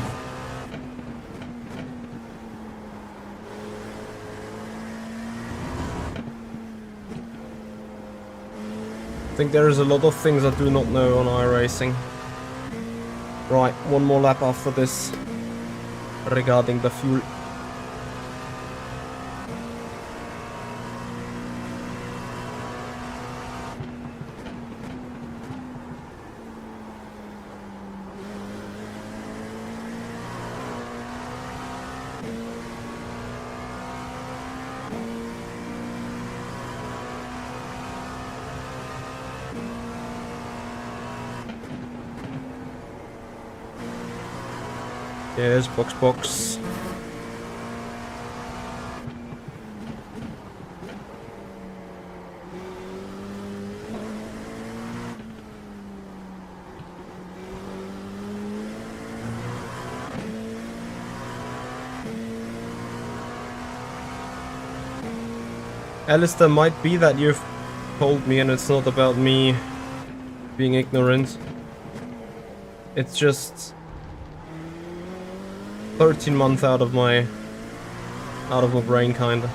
I think there is a lot of things I do not know on iRacing. Right, one more lap after this regarding the fuel. Yes, box. Alistair, might be that you've told me and it's not about me being ignorant. It's just 13 months out of my brain, kinda.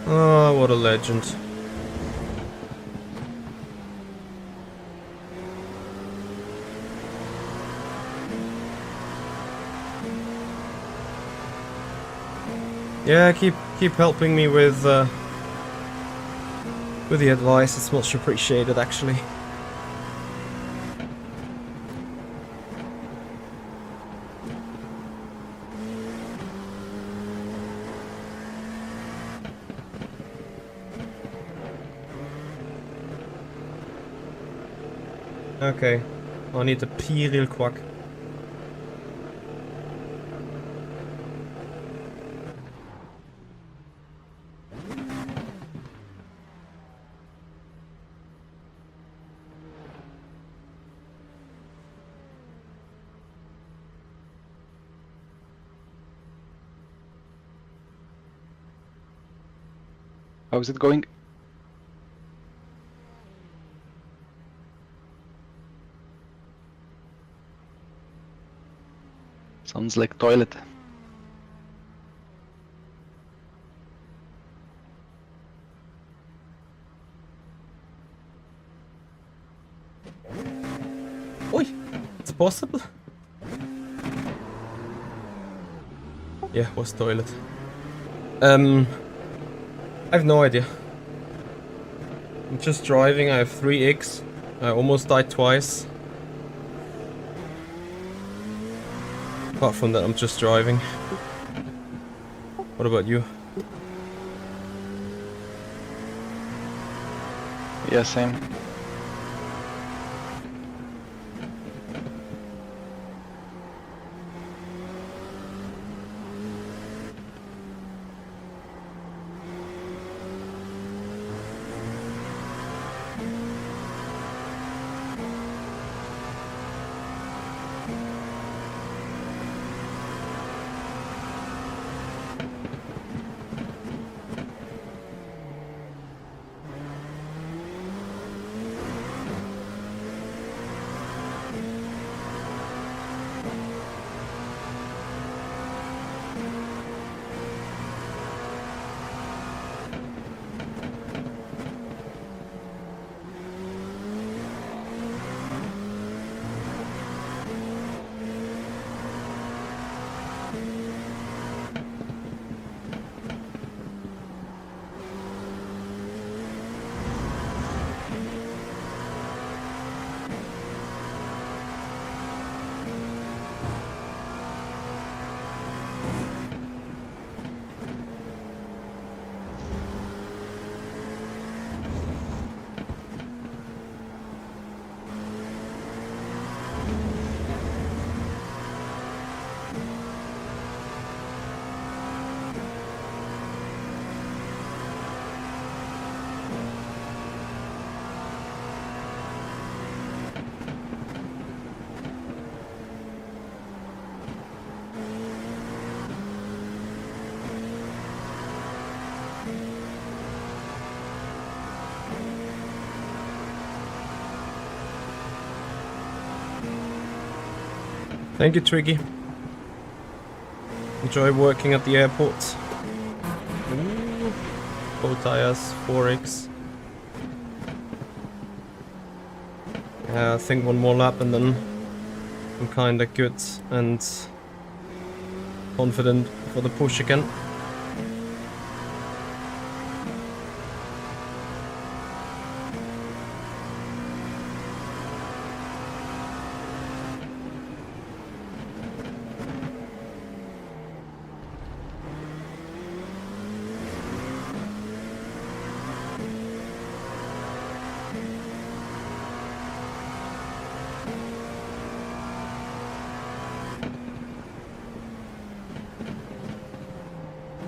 Oh, what a legend. Yeah, keep helping me with the advice. It's much appreciated, actually. Okay, I need to pee real quick. How's it going? Sounds like toilet. Oi, it's possible. Yeah, was toilet. I have no idea. I'm just driving. I have 3 eggs. I almost died twice. Apart from that, I'm just driving. What about you? Yeah, same. Thank you, Twiggy. Enjoy working at the airport. Ooh, 4 tires, 4x. Yeah, I think one more lap and then I'm kinda good and confident for the push again.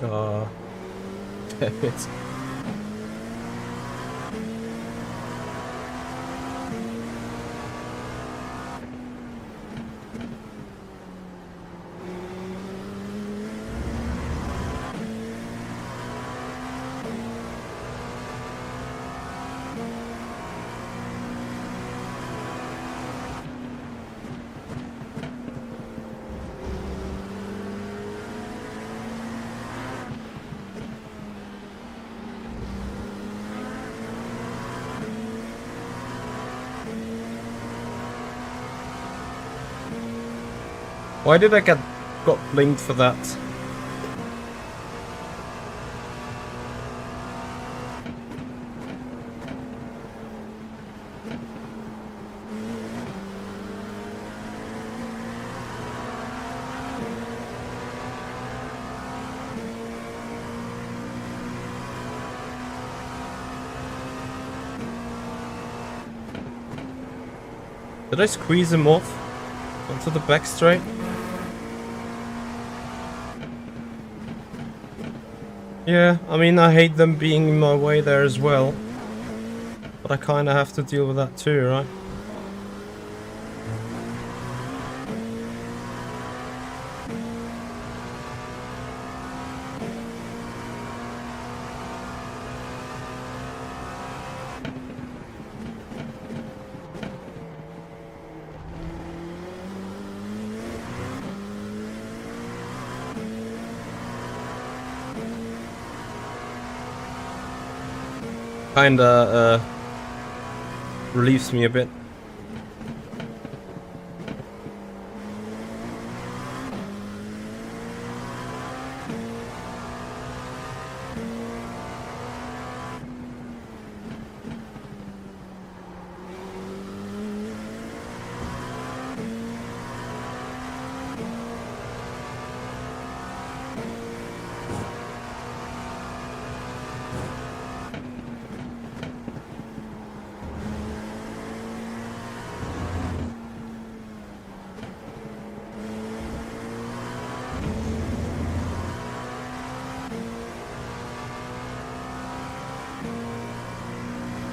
Ah, damn it. Why did I got blinked for that? Did I squeeze him off onto the back straight? Yeah, I mean, I hate them being in my way there as well. But I kinda have to deal with that too, right? Kinda relieves me a bit.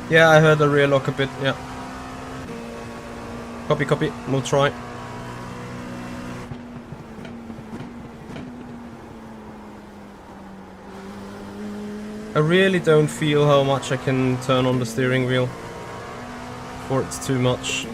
Yeah, I heard the rear lock a bit, yeah. Copy, copy, we'll try. I really don't feel how much I can turn on the steering wheel before it's too much.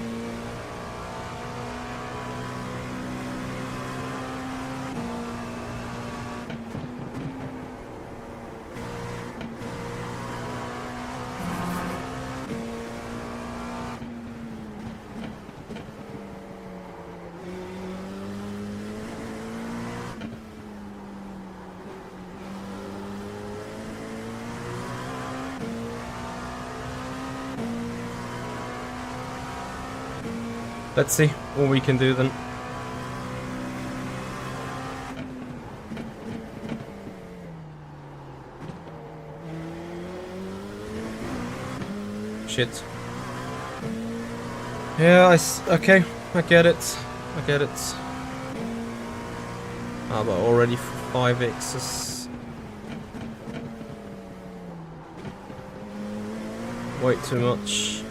Let's see what we can do then. Shit. Yeah, okay, I get it. I get it. Ah, but already 5x's. Way too much.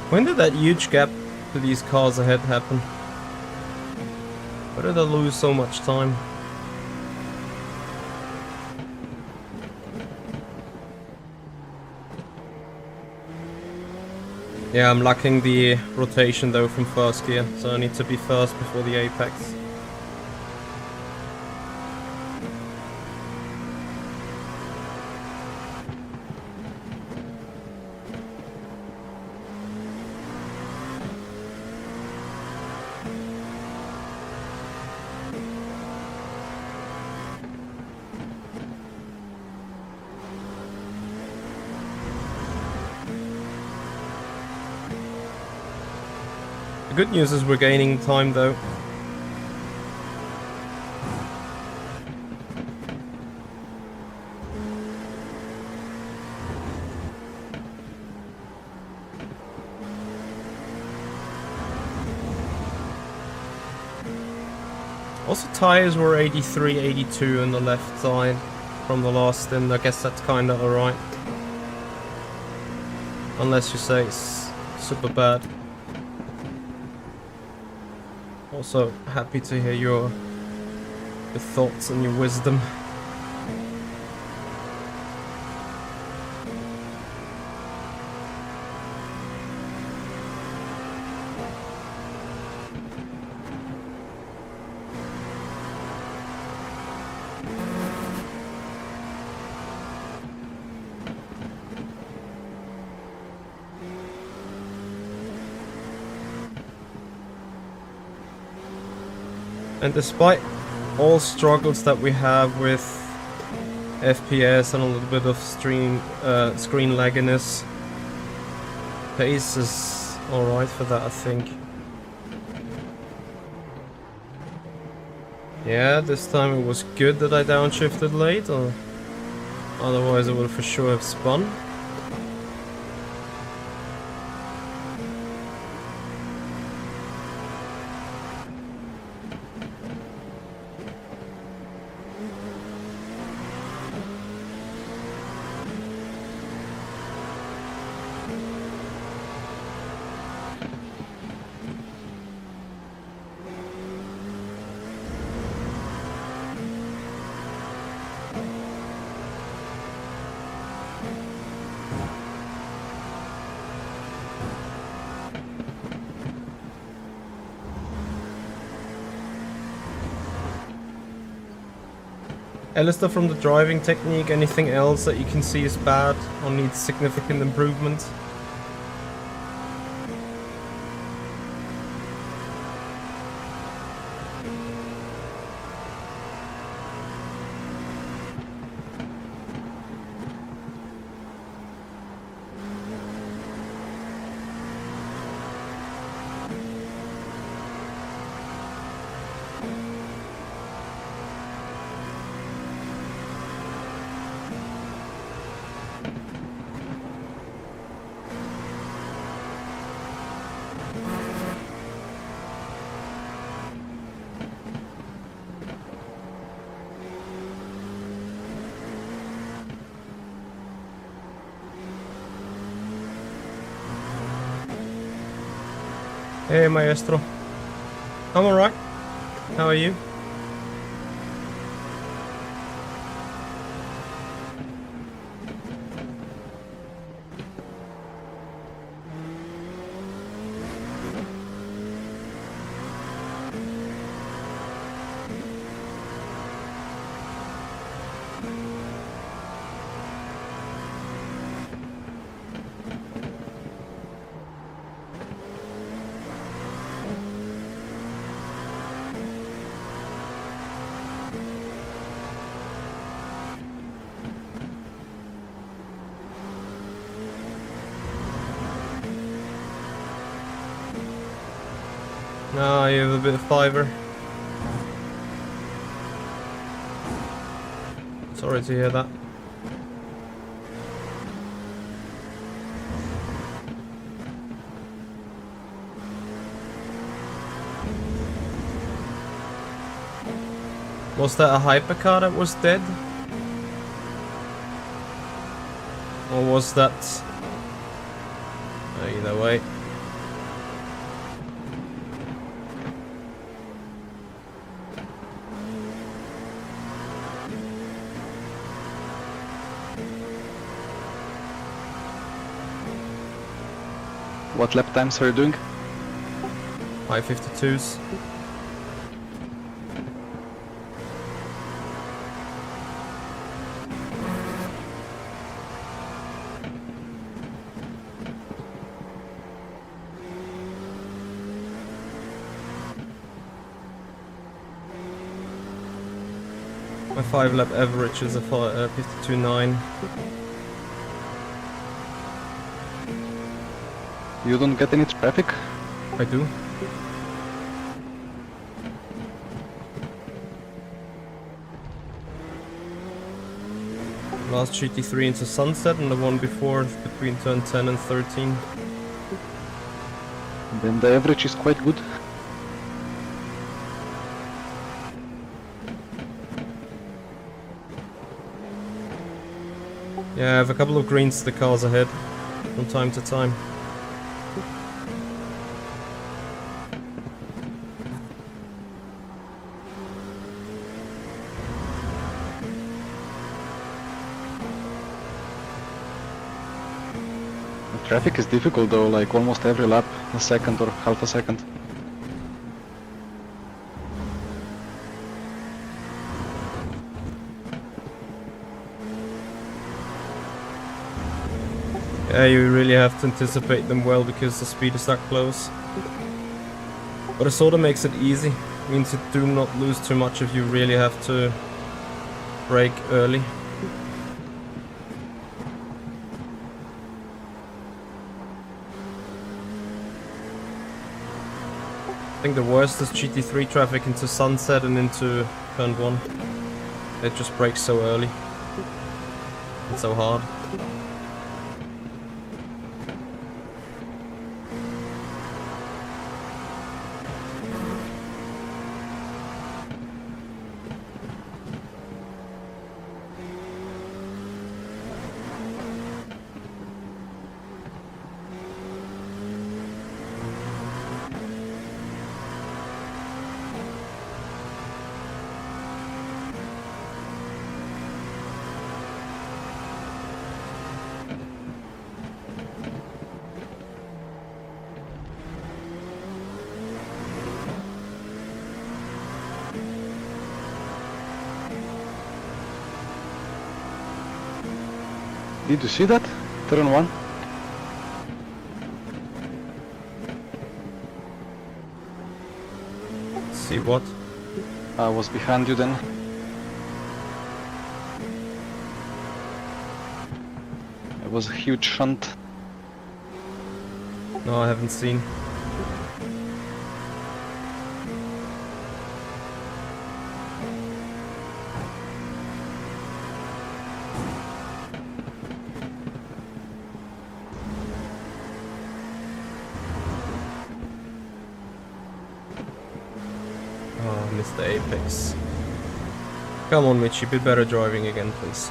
When did that huge gap to these cars ahead happen? Why did I lose so much time? Yeah, I'm lacking the rotation though from first gear, so I need to be first before the apex. The good news is we're gaining time though. Also, tires were 83, 82 on the left side from the last stint. I guess that's kind of alright. Unless you say it's super bad. Also, happy to hear your thoughts and your wisdom. And despite all struggles that we have with FPS and a little bit of screen lagginess, pace is alright for that, I think. Yeah, this time it was good that I downshifted late, or otherwise I would for sure have spun. Alistair, from the driving technique, anything else that you can see is bad or needs significant improvement? Hey Maestro. I'm alright. How are you? No, you have a bit of fiber. Sorry to hear that. Was that a hypercar that was dead? Or was that... Either way. What lap times are you doing? 5:52s. My 5-lap average is a 52.9. You don't get any traffic? I do. Last GT3 into sunset, and the one before between turn 10 and 13. Then the average is quite good. Yeah, I have a couple of greens to the cars ahead from time to time. Traffic is difficult though, like almost every lap, a second or half a second. Yeah, you really have to anticipate them well because the speed is that close. But it sort of makes it easy. Means you do not lose too much if you really have to brake early. I think the worst is GT3 traffic into sunset and into turn 1. It just brakes so early. It's so hard. Did you see that? Turn 1? See what? I was behind you then. It was a huge shunt. No, I haven't seen. Oh, missed the apex. Come on, Mitch, you be better driving again, please.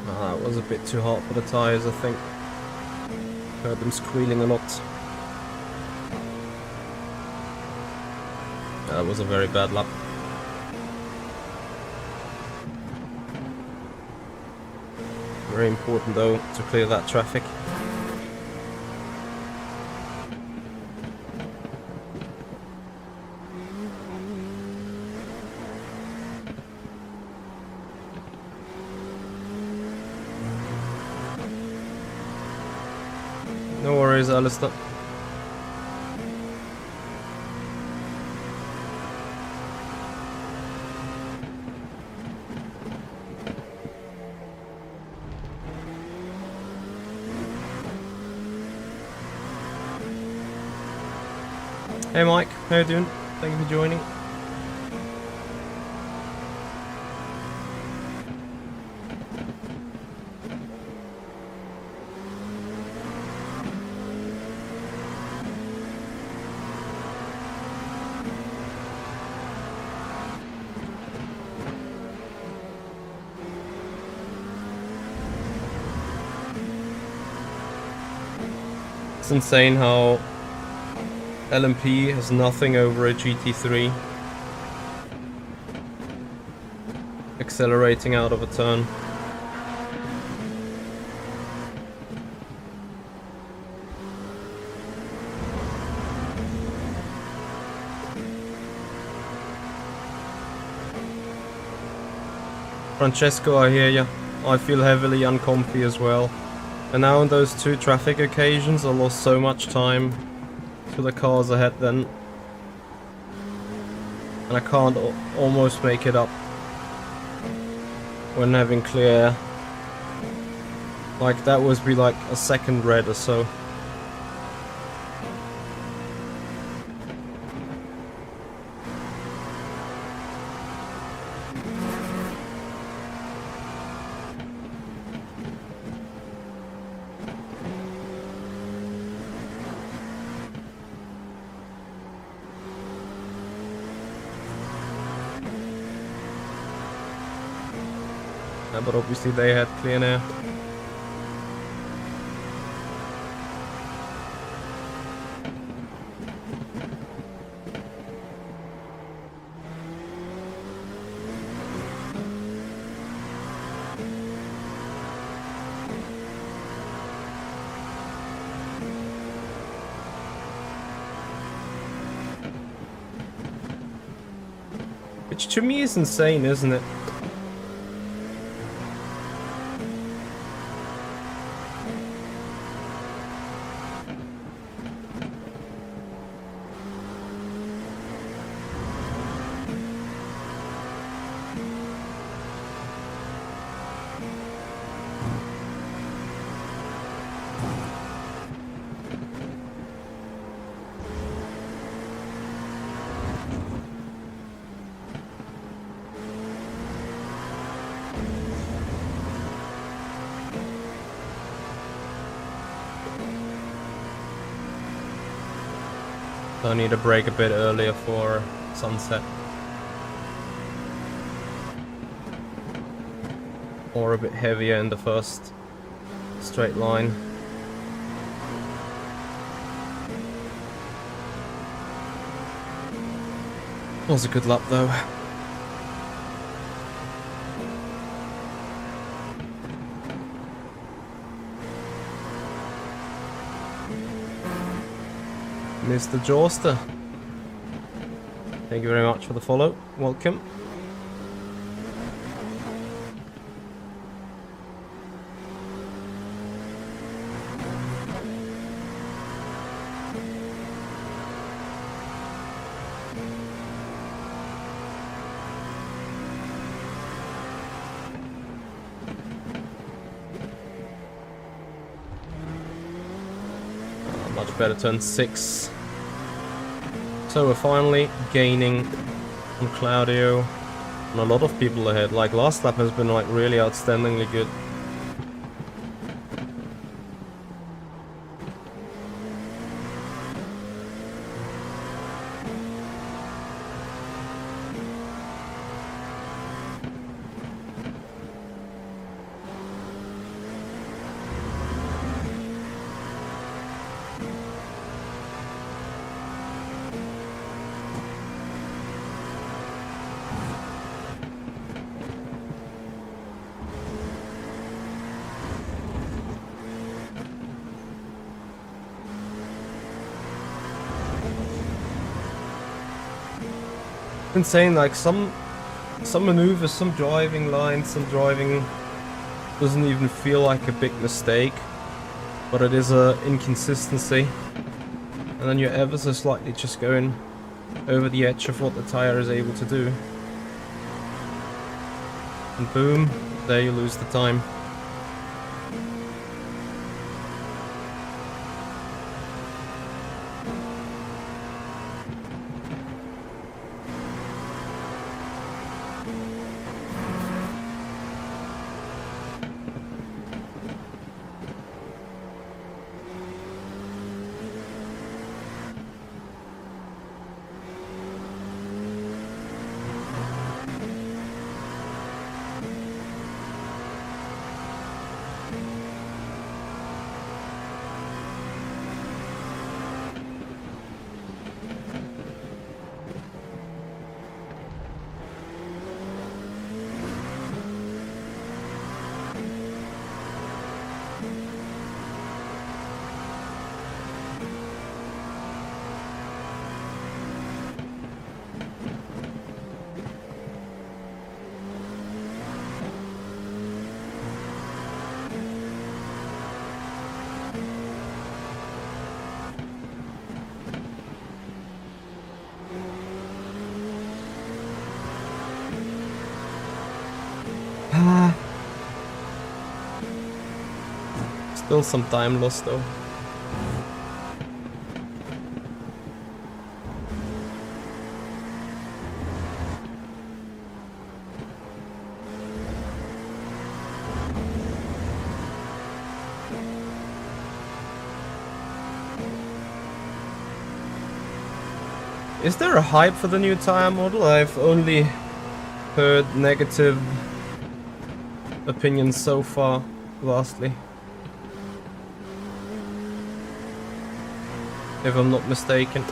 Ah, that was a bit too hot for the tyres, I think. Heard them squealing a lot. That was a very bad lap. Very important though to clear that traffic. No worries, Alistair. Hey Mike, how you doing? Thank you for joining. It's insane how LMP has nothing over a GT3 accelerating out of a turn. Francesco, I hear ya. I feel heavily uncomfy as well. And now on those two traffic occasions I lost so much time to the cars ahead then, and I can't almost make it up when having clear Like that was be like a second red or so. Yeah, but obviously they had clean air. Which to me is insane, isn't it? So I need to brake a bit earlier for sunset. Or a bit heavier in the first straight line. Was a good lap though. Mr. Jawster, thank you very much for the follow. Welcome. Much better turn 6. So we're finally gaining on Claudio and a lot of people ahead. Like last lap has been like really outstandingly good. Insane, like some maneuvers, some driving lines, some driving doesn't even feel like a big mistake, but it is a inconsistency, and then you're ever so slightly just going over the edge of what the tire is able to do, and boom, there you lose the time. Still some time lost though. Is there a hype for the new tire model? I've only heard negative opinions so far, lastly. If I'm not mistaken.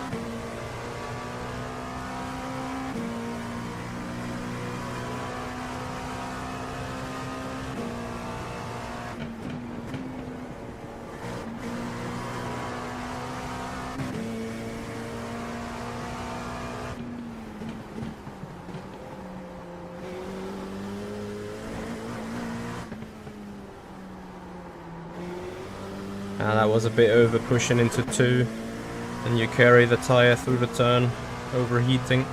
That was a bit over pushing into 2, and you carry the tire through the turn, overheating.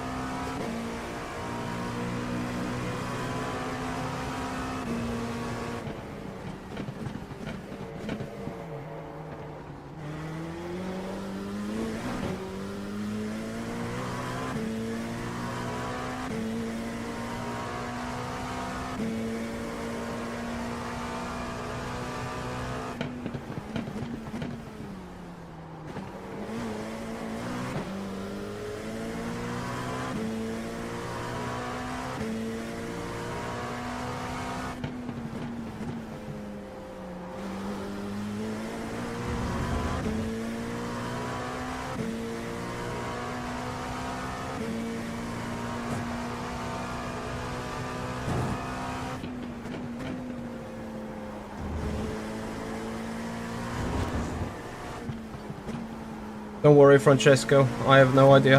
Don't worry, Francesco. I have no idea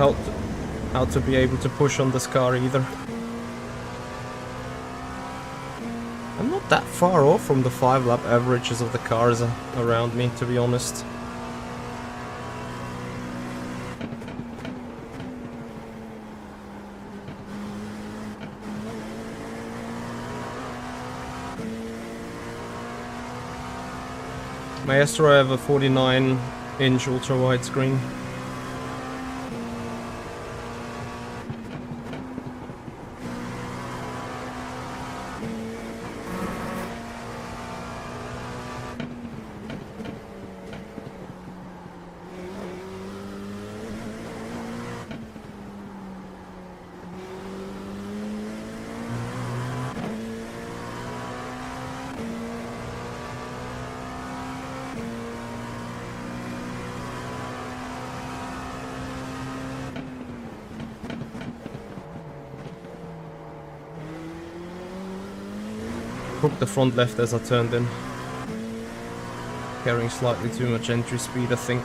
how to be able to push on this car either. I'm not that far off from the 5-lap averages of the cars around me, to be honest. Maestro, I have a 49-inch ultra-wide screen. Hooked the front left as I turned in. Carrying slightly too much entry speed, I think.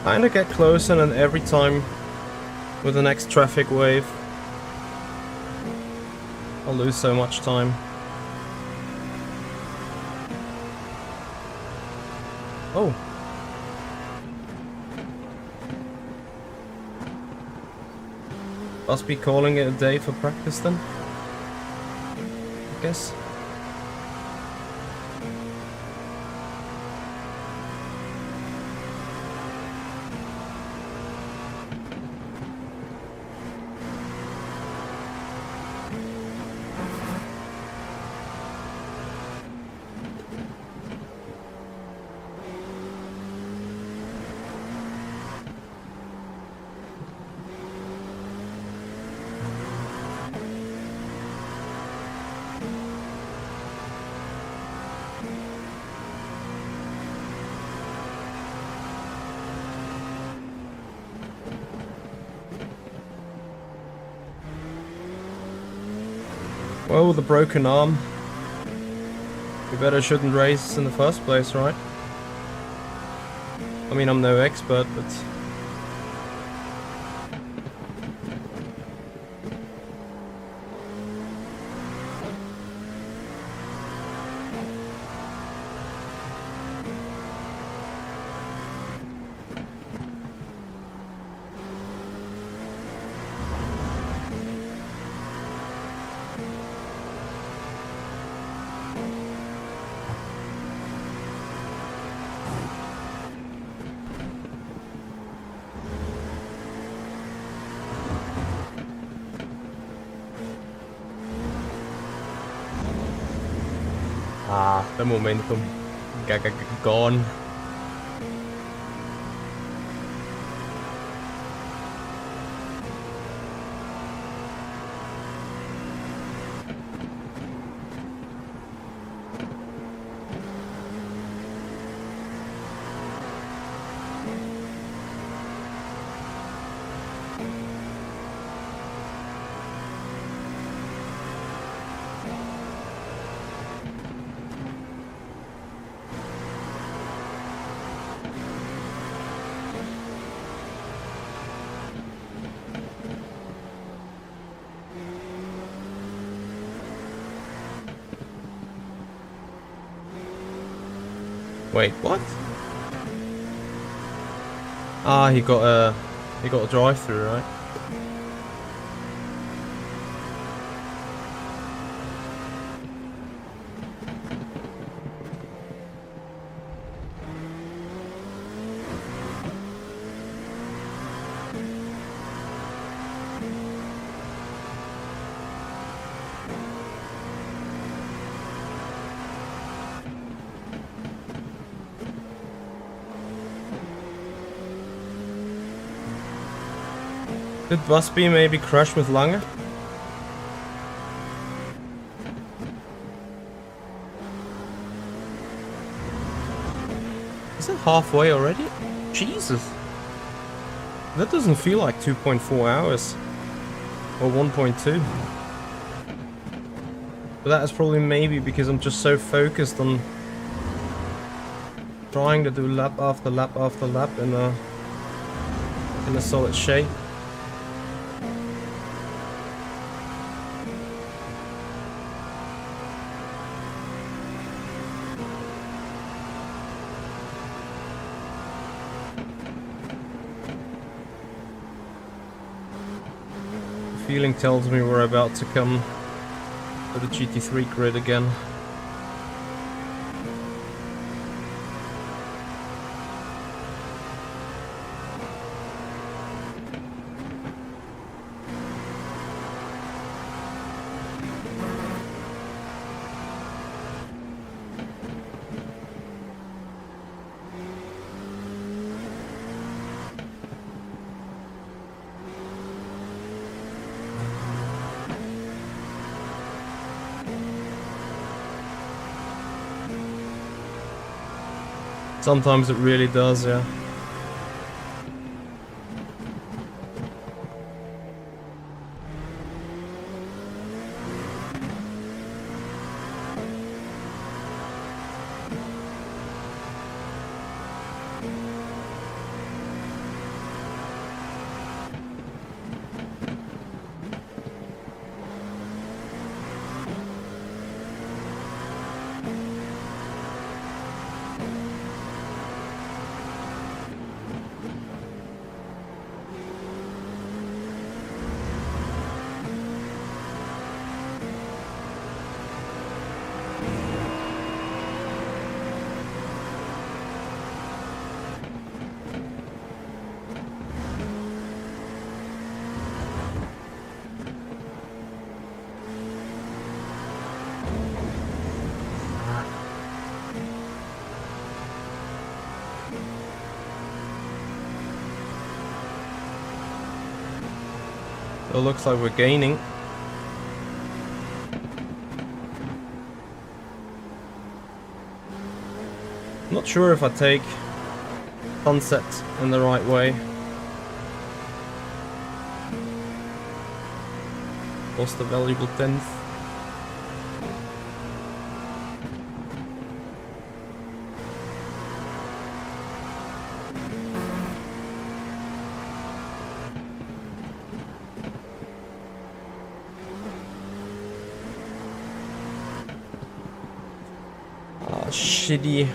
Kinda get closer, and every time with the next traffic wave I'll lose so much time. Oh. Must be calling it a day for practice then, I guess. Well, with a broken arm, you better shouldn't race in the first place, right? I mean, I'm no expert, but... Ah, the momentum gone. Wait, what? Ah, he got a drive-through, right? Did Busby maybe crash with Lange? Is it halfway already? Jesus! That doesn't feel like 2.4 hours. Or 1.2. But that is probably maybe because I'm just so focused on trying to do lap after lap after lap in a solid shape. Feeling tells me we're about to come to the GT3 grid again. Sometimes it really does, yeah. It looks like we're gaining. Not sure if I take sunset in the right way. Lost a valuable 10th. shitty.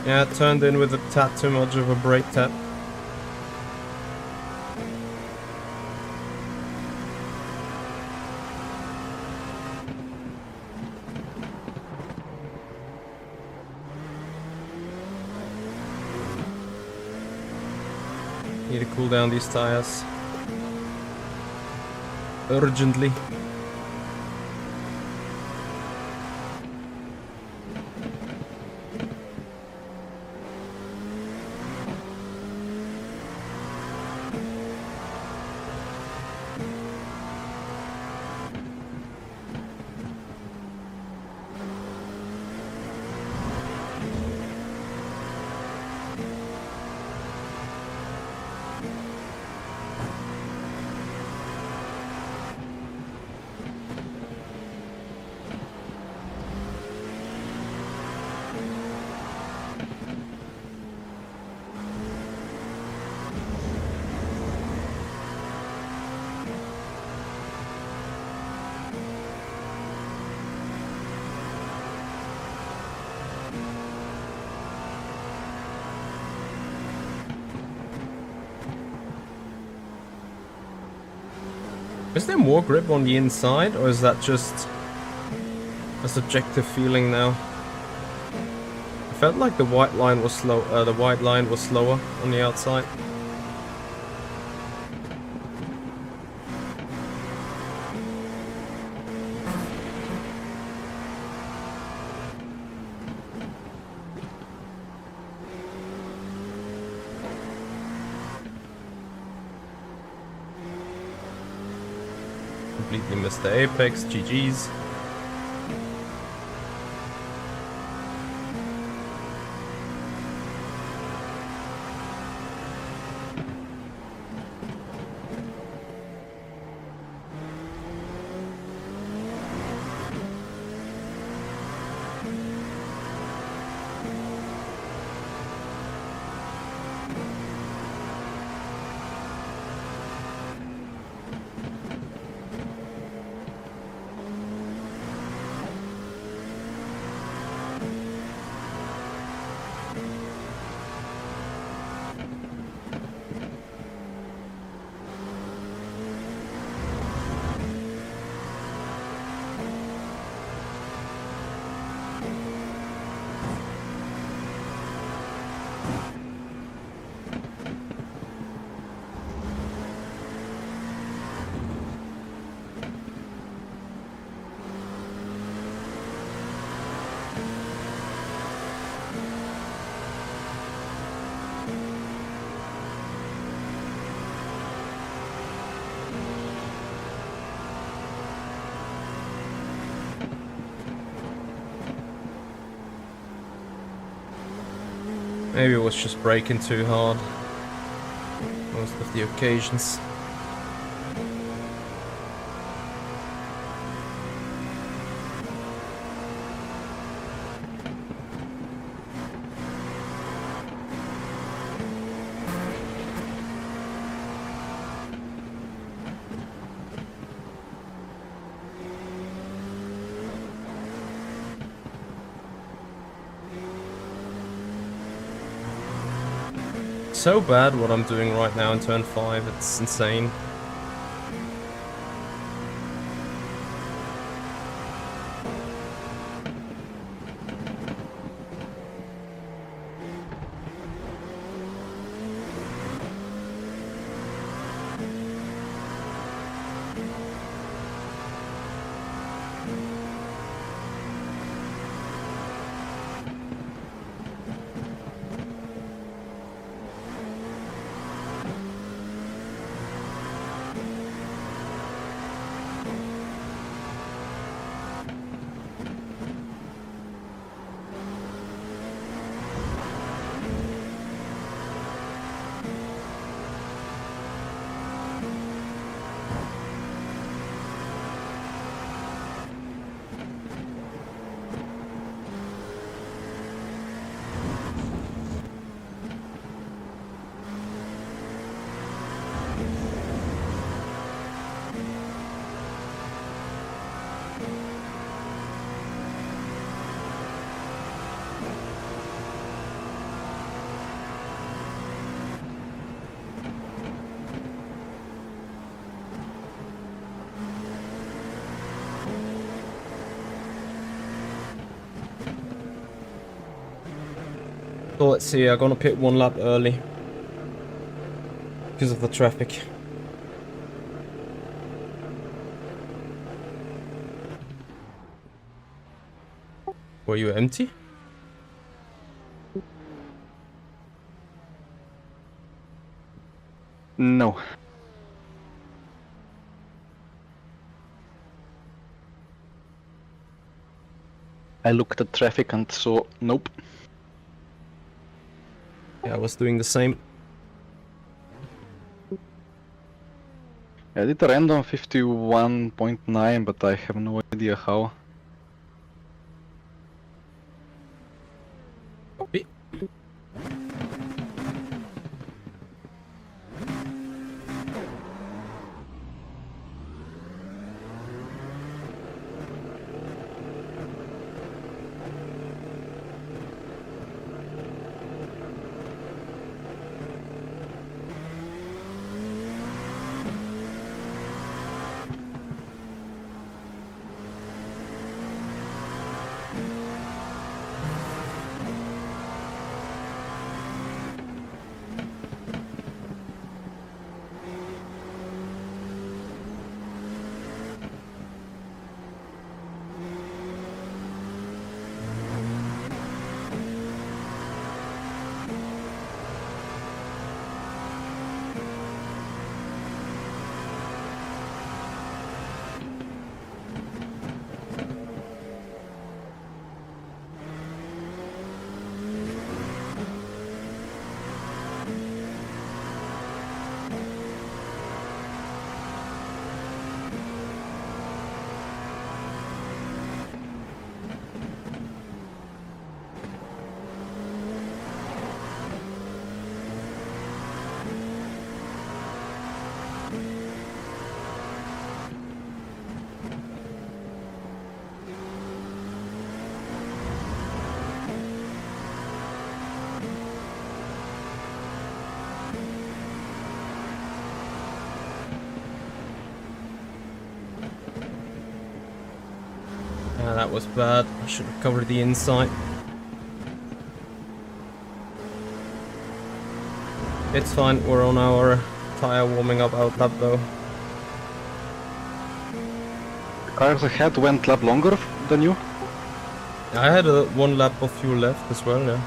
Yeah, it turned in with a tad too much of a brake tap. Need to cool down these tires. Urgently. Is there more grip on the inside, or is that just a subjective feeling now? I felt like the white line was slow. The white line was slower on the outside. Completely missed the apex, GG's. Maybe it was just braking too hard. Most of the occasions. So bad what I'm doing right now in turn 5, it's insane. So let's see, I'm gonna pit 1 lap early. Because of the traffic. Were you empty? No. I looked at traffic and saw nope. Yeah, I was doing the same. I did a random 51.9, but I have no idea how. Copy. That was bad. I should have covered the inside. It's fine, we're on our tire warming up out lap though. Cars ahead went lap longer than you? I had 1 lap of fuel left as well, yeah.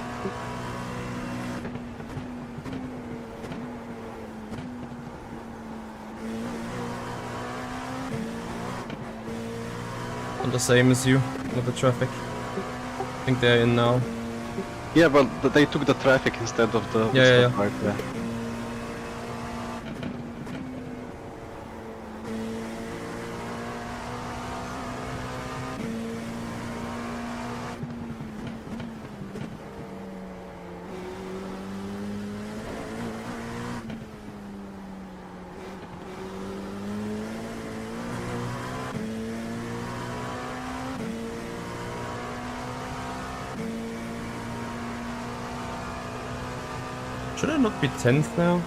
And the same as you with the traffic. I think they're in now. Yeah, but they took the traffic instead of the Yeah. part, yeah. Should I not be 10th now?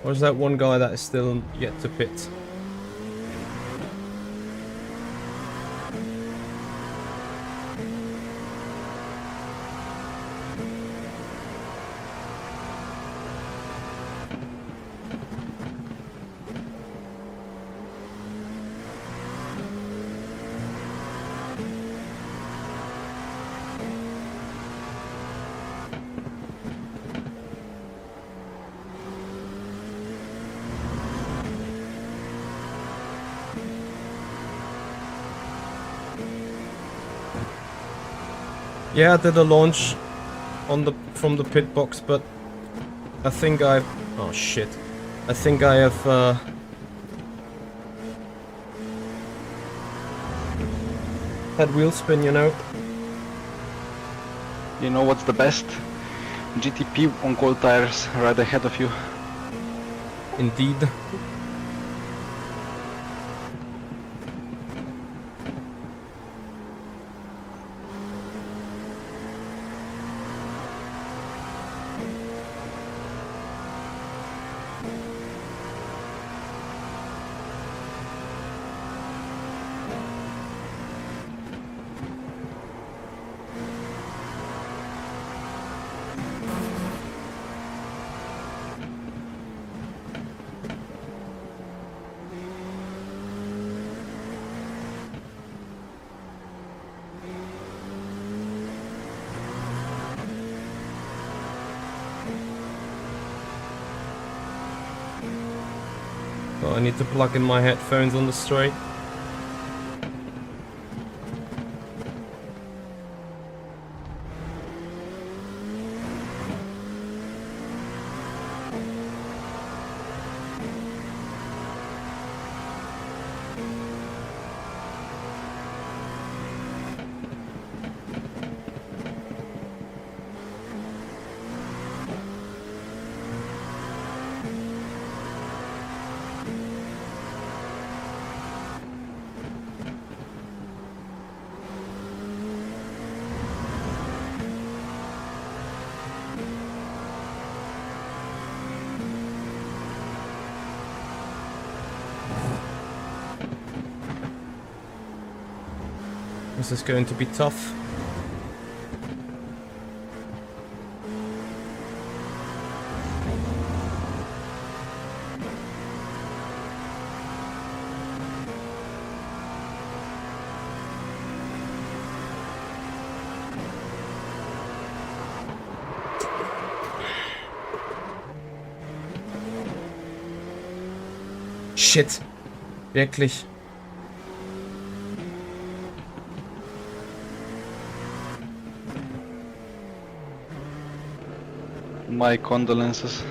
Or is that one guy that is still yet to pit? Yeah, I did a launch on the from the pit box, but I think I've... oh shit. I think I have had wheel spin, you know. You know what's the best? GTP on cold tires right ahead of you. Indeed. need to plug in my headphones on the straight. This is going to be tough. Shit. Wirklich. My condolences.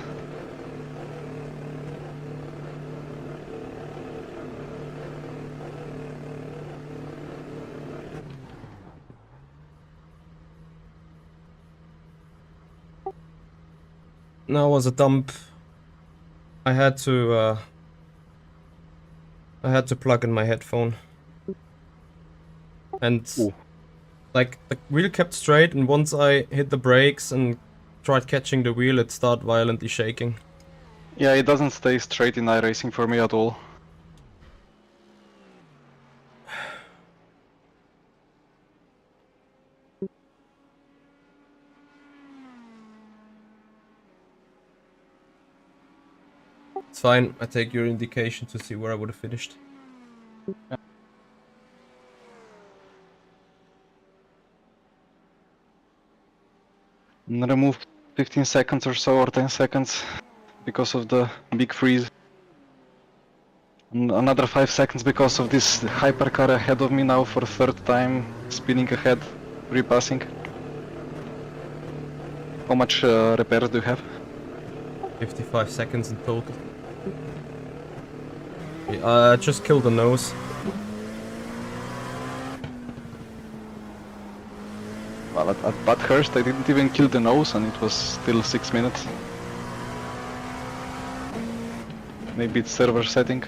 Now was a dump. I had to plug in my headphone. And Ooh. like the wheel kept straight, and once I hit the brakes and tried catching the wheel, it started violently shaking. Yeah, it doesn't stay straight in iRacing for me at all. It's fine, I take your indication to see where I would have finished. Yeah. And remove 15 seconds or so, or 10 seconds, because of the big freeze. And another 5 seconds because of this hypercar ahead of me now for third time, spinning ahead, repassing. How much repairs do you have? 55 seconds in total. Yeah, just killed the nose. Well, at Bathurst I didn't even kill the nose and it was still 6 minutes. Maybe it's server setting.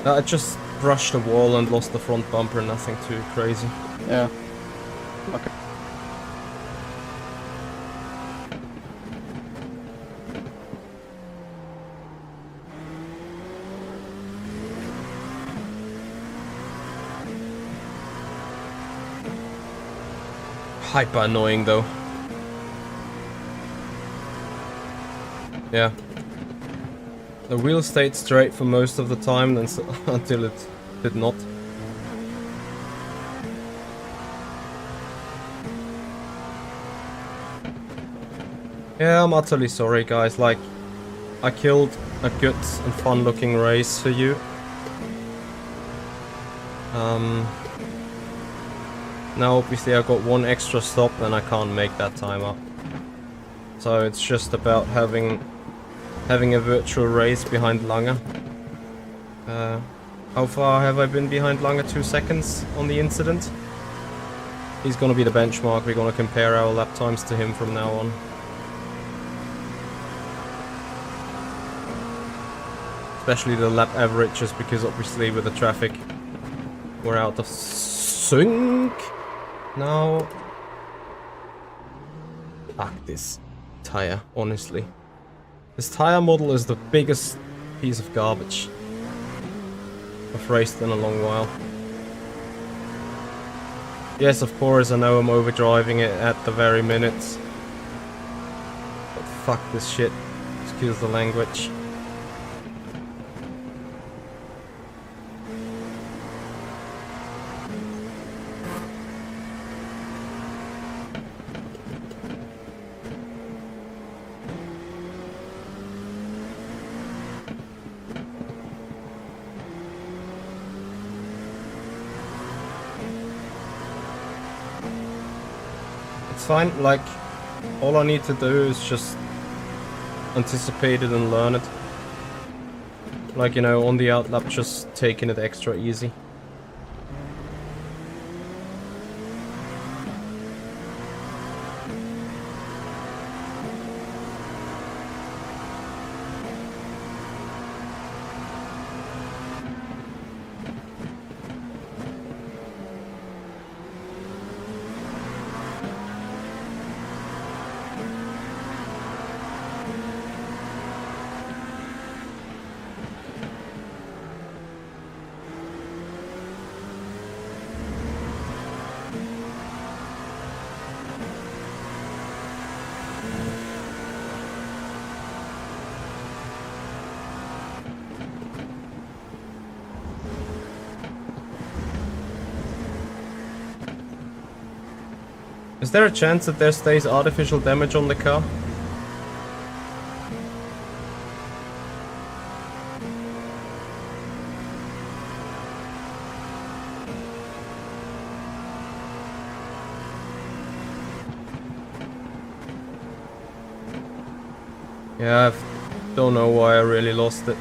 I just brushed the wall and lost the front bumper, nothing too crazy. Yeah. Okay. Hyper annoying though. Yeah. The wheel stayed straight for most of the time then until it did not. Yeah, I'm utterly sorry guys, like, I killed a good and fun looking race for you. Now obviously I got one extra stop and I can't make that time up. So it's just about having a virtual race behind Lange. How far have I been behind Lange? 2 seconds on the incident. He's gonna be the benchmark, we're gonna compare our lap times to him from now on. Especially the lap averages, because obviously with the traffic we're out of sync now. Fuck this tire, honestly. This tire model is the biggest piece of garbage I've raced in a long while. Yes, of course, I know I'm overdriving it at the very minute. But fuck this shit. Excuse the language. It's fine, like, all I need to do is just anticipate it and learn it. Like, you know, on the outlap, just taking it extra easy. Is there a chance that there stays artificial damage on the car? Yeah, I don't know why I really lost it.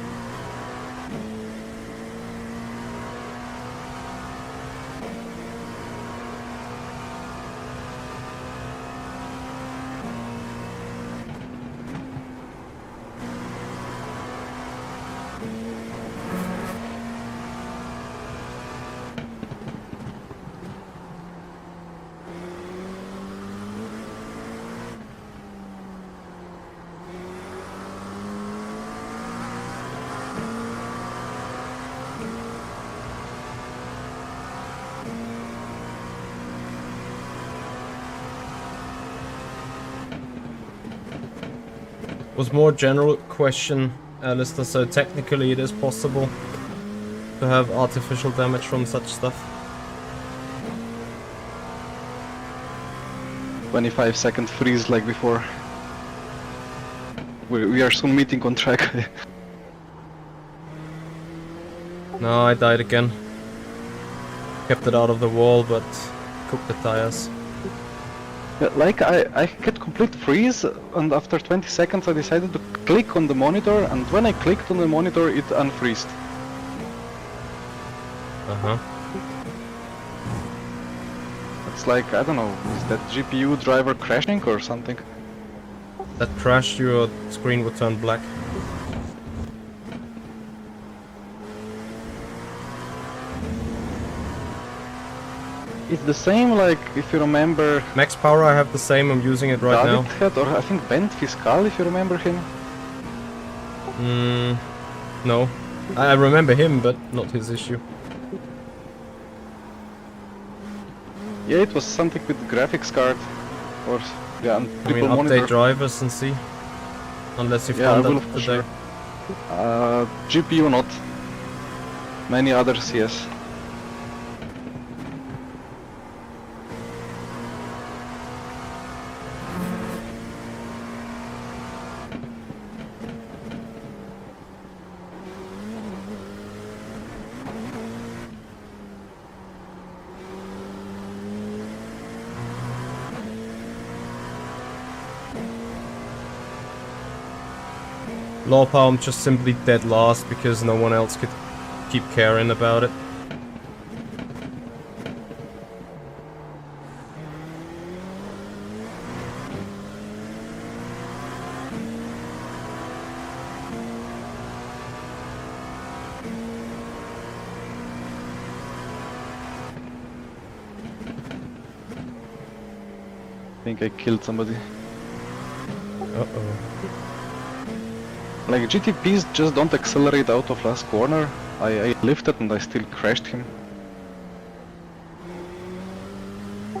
Was more general question, Alistair, so technically it is possible to have artificial damage from such stuff. 25-second freeze like before. We are soon meeting on track. No, I died again. Kept it out of the wall, but cooked the tires. Yeah, like I get complete freeze, and after 20 seconds I decided to click on the monitor, and when I clicked on the monitor it unfreezed. Uh-huh. It's like, I don't know, is that GPU driver crashing or something? That crashed, your screen would turn black. It's the same, like, if you remember... Max power, I have the same, I'm using it right David now. had, or I think Bent Fiscal, if you remember him. No. I remember him, but not his issue. Yeah, it was something with graphics card. Or, yeah, and I mean, triple monitor. update drivers and see. Unless you've Yeah, I done will that for today. sure. GPU not. Many others, yes. Low power, I'm just simply dead last because no one else could keep caring about it. I think I killed somebody. Uh-oh. Like, GTPs just don't accelerate out of last corner. I lifted and I still crashed him.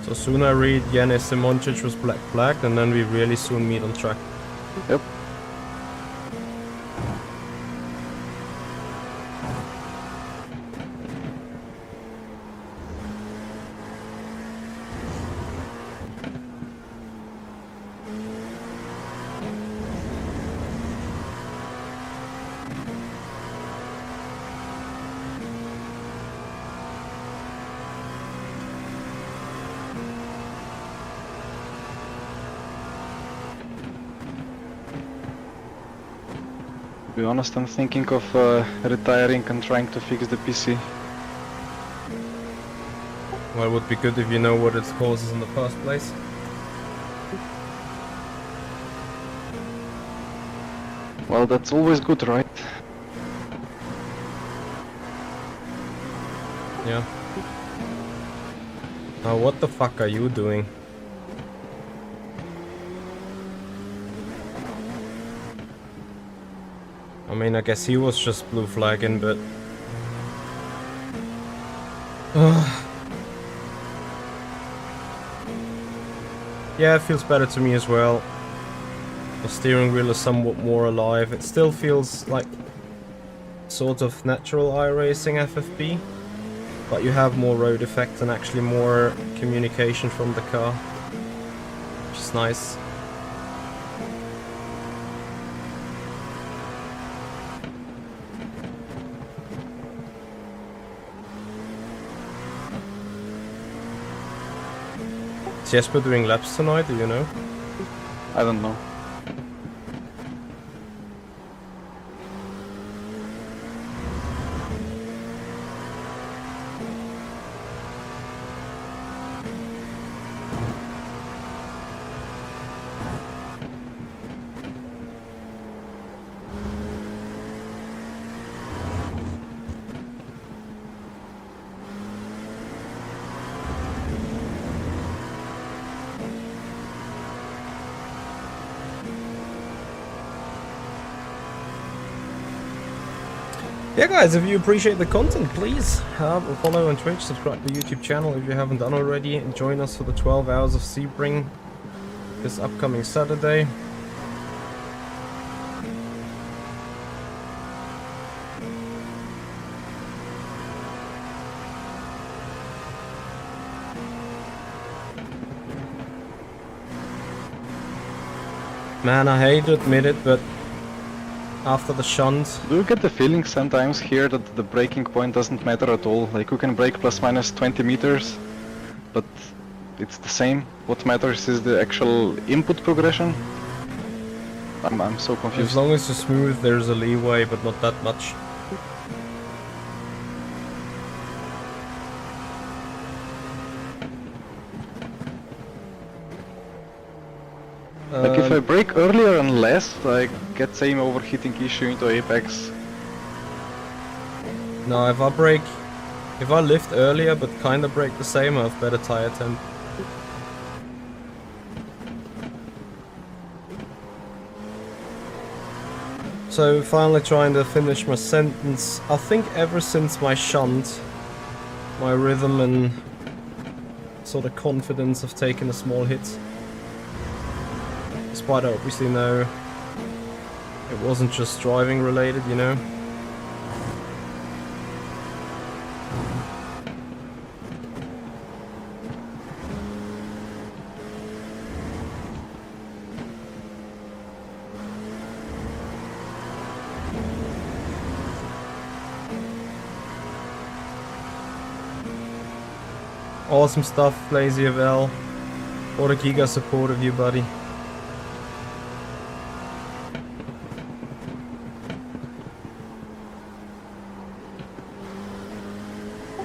So soon I read Yanis Simoncic was black flagged, and then we really soon meet on track. Yep. be honest, I'm thinking of retiring and trying to fix the PC. Well, it would be good if you know what it causes in the first place. Well, that's always good, right? Yeah. Now, what the fuck are you doing? I mean, I guess he was just blue flagging, but... Yeah, it feels better to me as well. The steering wheel is somewhat more alive. It still feels like sort of natural iRacing FFB, but you have more road effect and actually more communication from the car, which is nice. Is Jesper doing laps tonight, do you know? I don't know. Yeah guys, if you appreciate the content, please follow on Twitch, subscribe to the YouTube channel if you haven't done already, and join us for the 12 hours of Sebring this upcoming Saturday. Man, I hate to admit it, but after the shunt... Do you get the feeling sometimes here that the braking point doesn't matter at all? Like you can brake plus minus 20 meters, but it's the same. What matters is the actual input progression. I'm so confused. As long as it's smooth, there's a leeway, but not that much. Like if I brake earlier and less, I get same overheating issue into Apex. No, if I lift earlier but kinda brake the same, I have better tire temp. So finally trying to finish my sentence. I think ever since my shunt, my rhythm and sort of confidence have taken a small hit. Despite I obviously know it wasn't just driving related, you know. Awesome stuff, Lazy of L. What a giga support of you, buddy.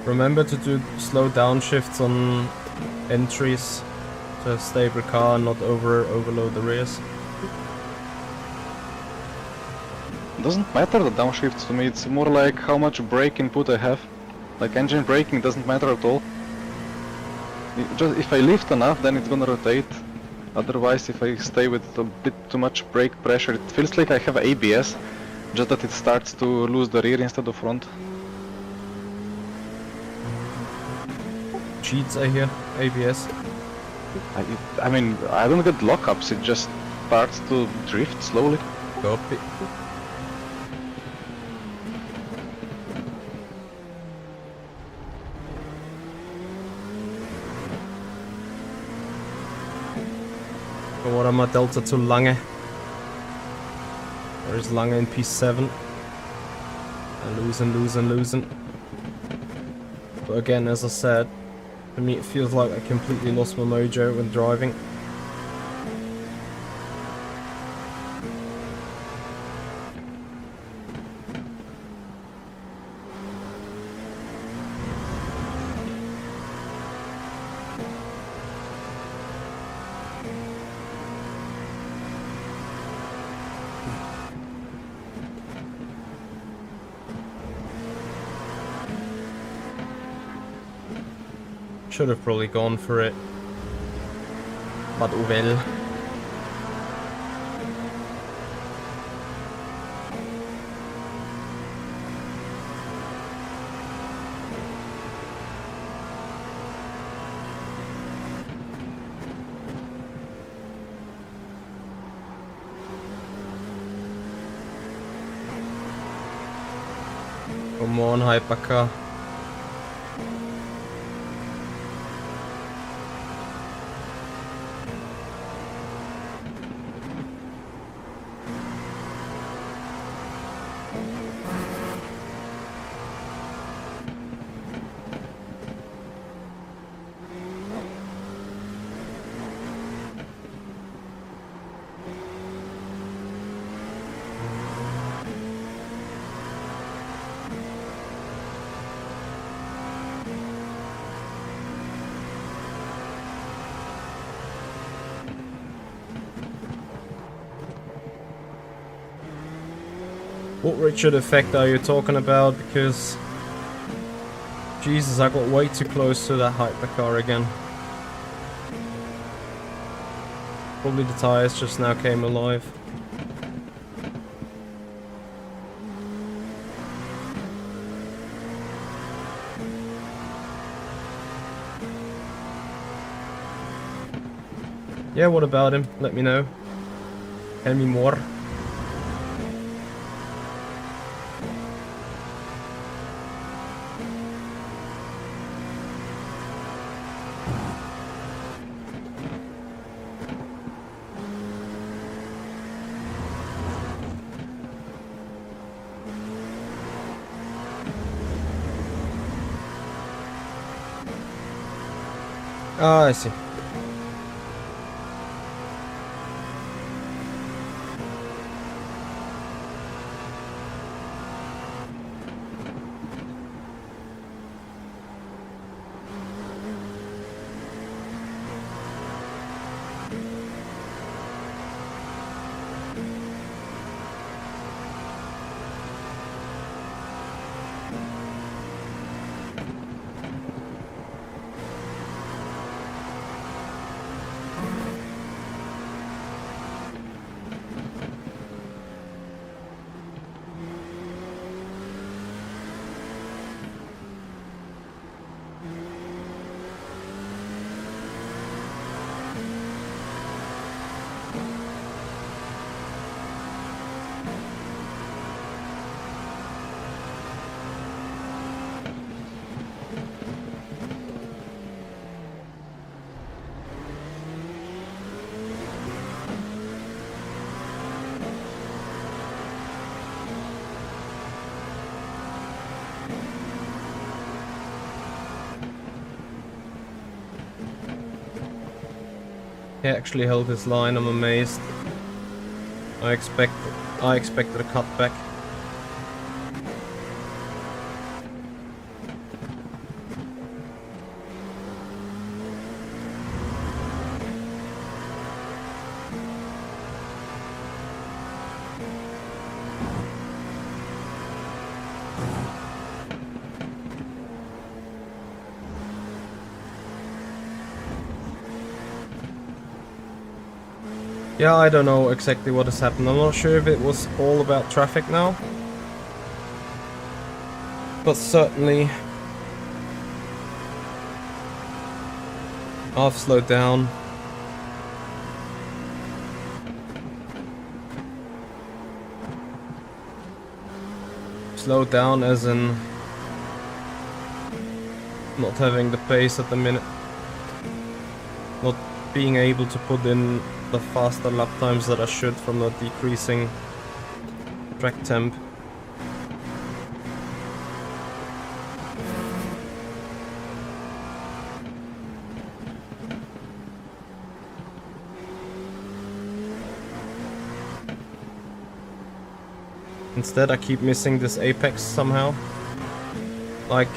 Remember to do slow downshifts on entries to have stable car and not overload the rears. Doesn't matter the downshifts to me, it's more like how much brake input I have. Like engine braking doesn't matter at all. Just if I lift enough, then it's gonna rotate. Otherwise, if I stay with a bit too much brake pressure, it feels like I have ABS, just that it starts to lose the rear instead of front. Cheats, I hear. ABS. I mean, I don't get lockups, it just starts to drift slowly. Copy. What am I Delta to Lange? Where is Lange in P7? And losing. But again, as I said, for me it feels like I completely lost my mojo when driving. should have probably gone for it. But oh well. Come on, hypercar. What Richard effect are you talking about? Because Jesus, I got way too close to that hypercar again. Probably the tires just now came alive. Yeah, what about him? Let me know. Tell me more. Ah, I see. He actually held his line, I'm amazed. I expected a cutback. Yeah, I don't know exactly what has happened. I'm not sure if it was all about traffic now. But certainly I've slowed down. Slowed down as in not having the pace at the minute. Not being able to put in the faster lap times that I should from the decreasing track temp. Instead I keep missing this apex somehow. Like,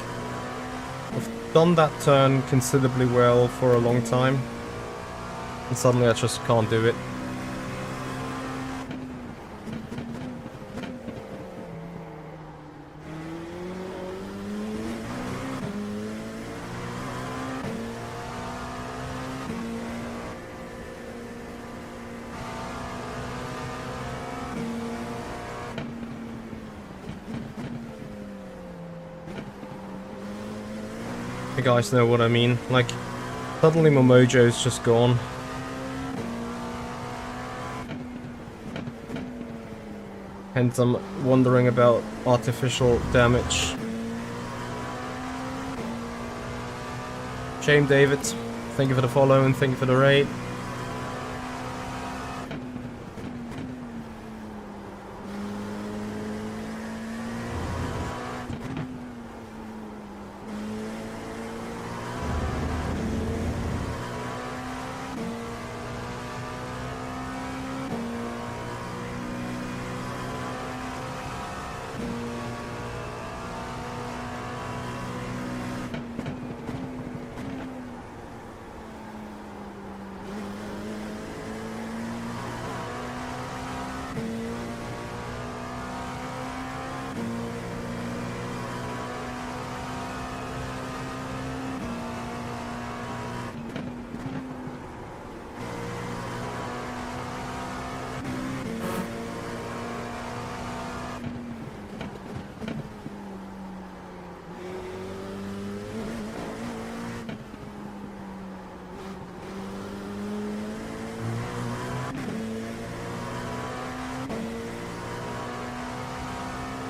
I've done that turn considerably well for a long time. And suddenly I just can't do it. guys know what I mean. Like, suddenly my mojo's just gone. Hence I'm wondering about artificial damage. Shame, David. Thank you for the follow and thank you for the raid.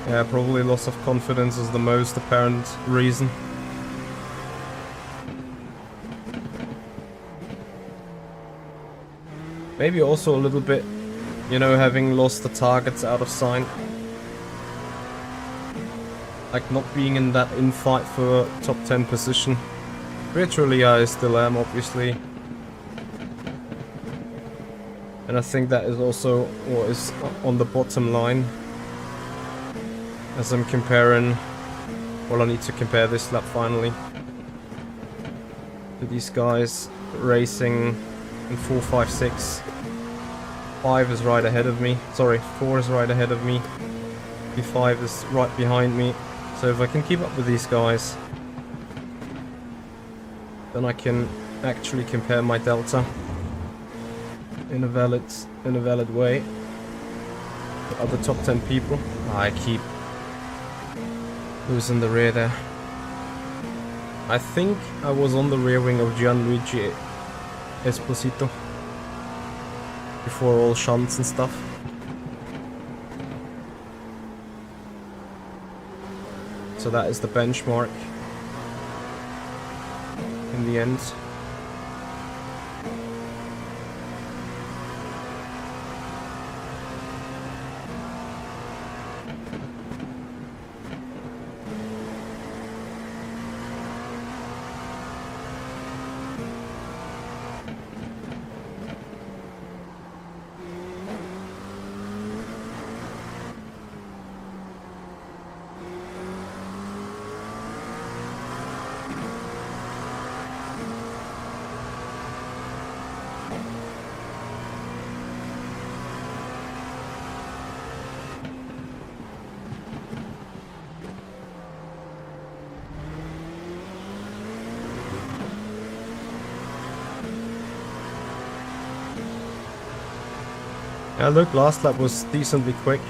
Yeah, probably loss of confidence is the most apparent reason. Maybe also a little bit, you know, having lost the targets out of sight. Like not being in that infight for top 10 position. Virtually I still am, obviously. And I think that is also what is on the bottom line. As I'm comparing, well, I need to compare this lap finally to these guys racing in 4, 5, 6. 5 is right ahead of me. Sorry, 4 is right ahead of me. P5 is right behind me. So if I can keep up with these guys, then I can actually compare my delta in a valid way to other top 10 people. I keep losing the rear there. I think I was on the rear wing of Gianluigi Esposito before all shunts and stuff. So that is the benchmark in the end. Yeah, look, last lap was decently quick.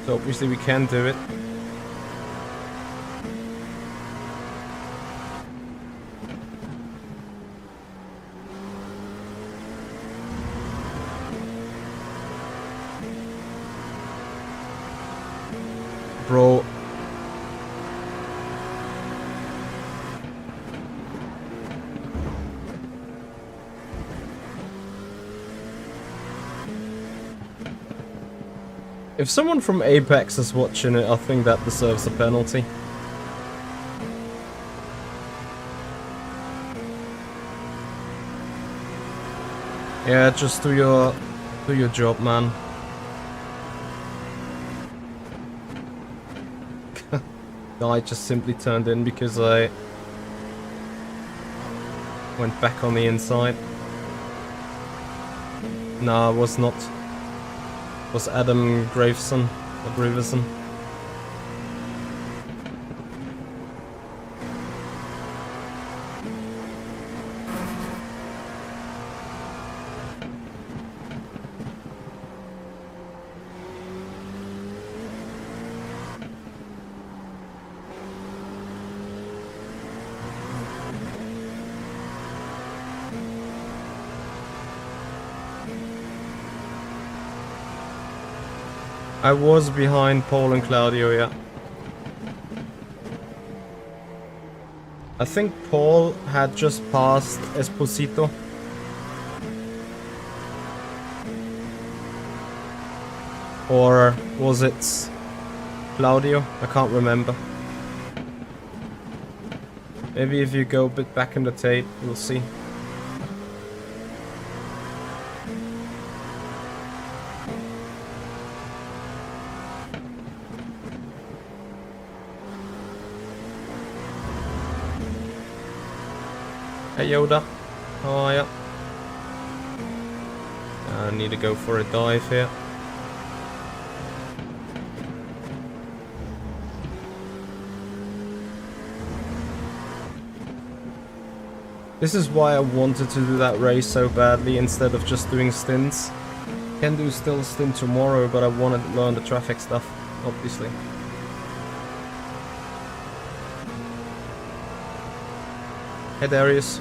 So obviously we can do it. Bro. If someone from Apex is watching it, I think that deserves a penalty. Yeah, just do your job, man. I just simply turned in because I went back on the inside. Nah, I was not. It was Adam Graveson or Graveson. I was behind Paul and Claudio, yeah. I think Paul had just passed Esposito. Or was it Claudio? I can't remember. Maybe if you go a bit back in the tape, you'll see. Hey Yoda, how are ya? I need to go for a dive here. This is why I wanted to do that race so badly instead of just doing stints. Can do still stint tomorrow, but I want to learn the traffic stuff, obviously. Hey Darius.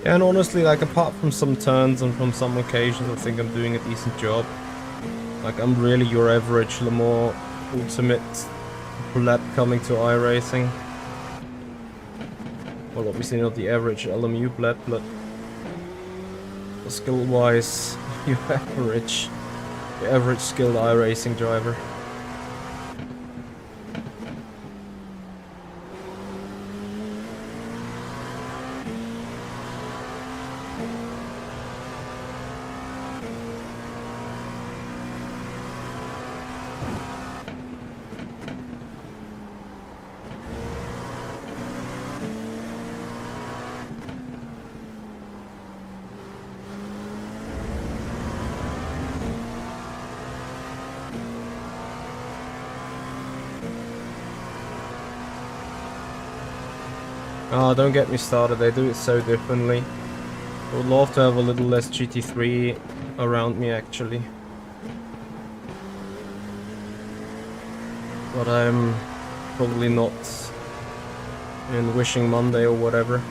Yeah, and honestly, like, apart from some turns and from some occasions, I think I'm doing a decent job. Like, I'm really your average Le Mans Ultimate bled coming to iRacing. Well, obviously not the average LMU bled, but skill-wise, your average skilled iRacing driver. Oh, don't get me started, they do it so differently. I would love to have a little less GT3 around me, actually. But I'm probably not in Wishing Monday or whatever.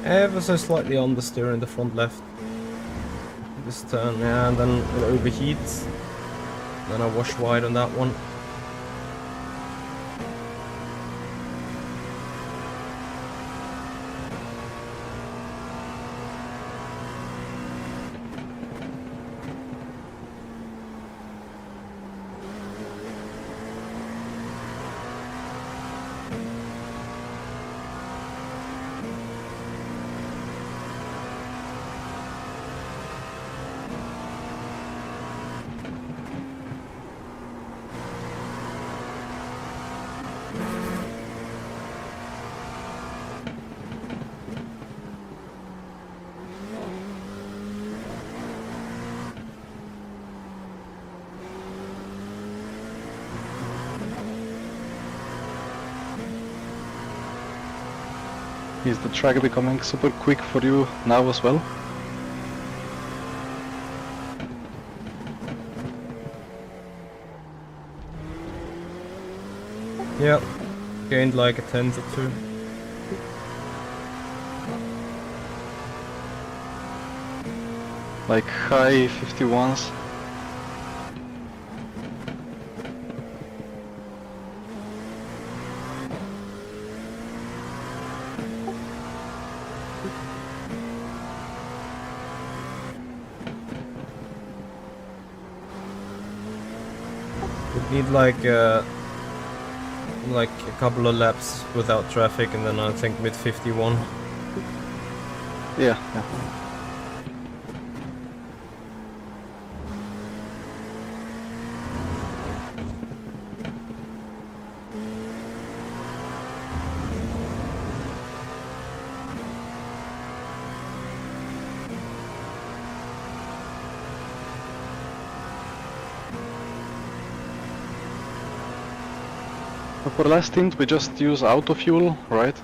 Ever so slightly understeer in the front left. This turn, yeah, and then it overheats. Then I wash wide on that one. Is the track becoming super quick for you now as well? Yep. Gained like a tenth or two. Like high 51s? Would need like a couple of laps without traffic, and then I think mid 51. Yeah. For last stint we just use auto fuel, right?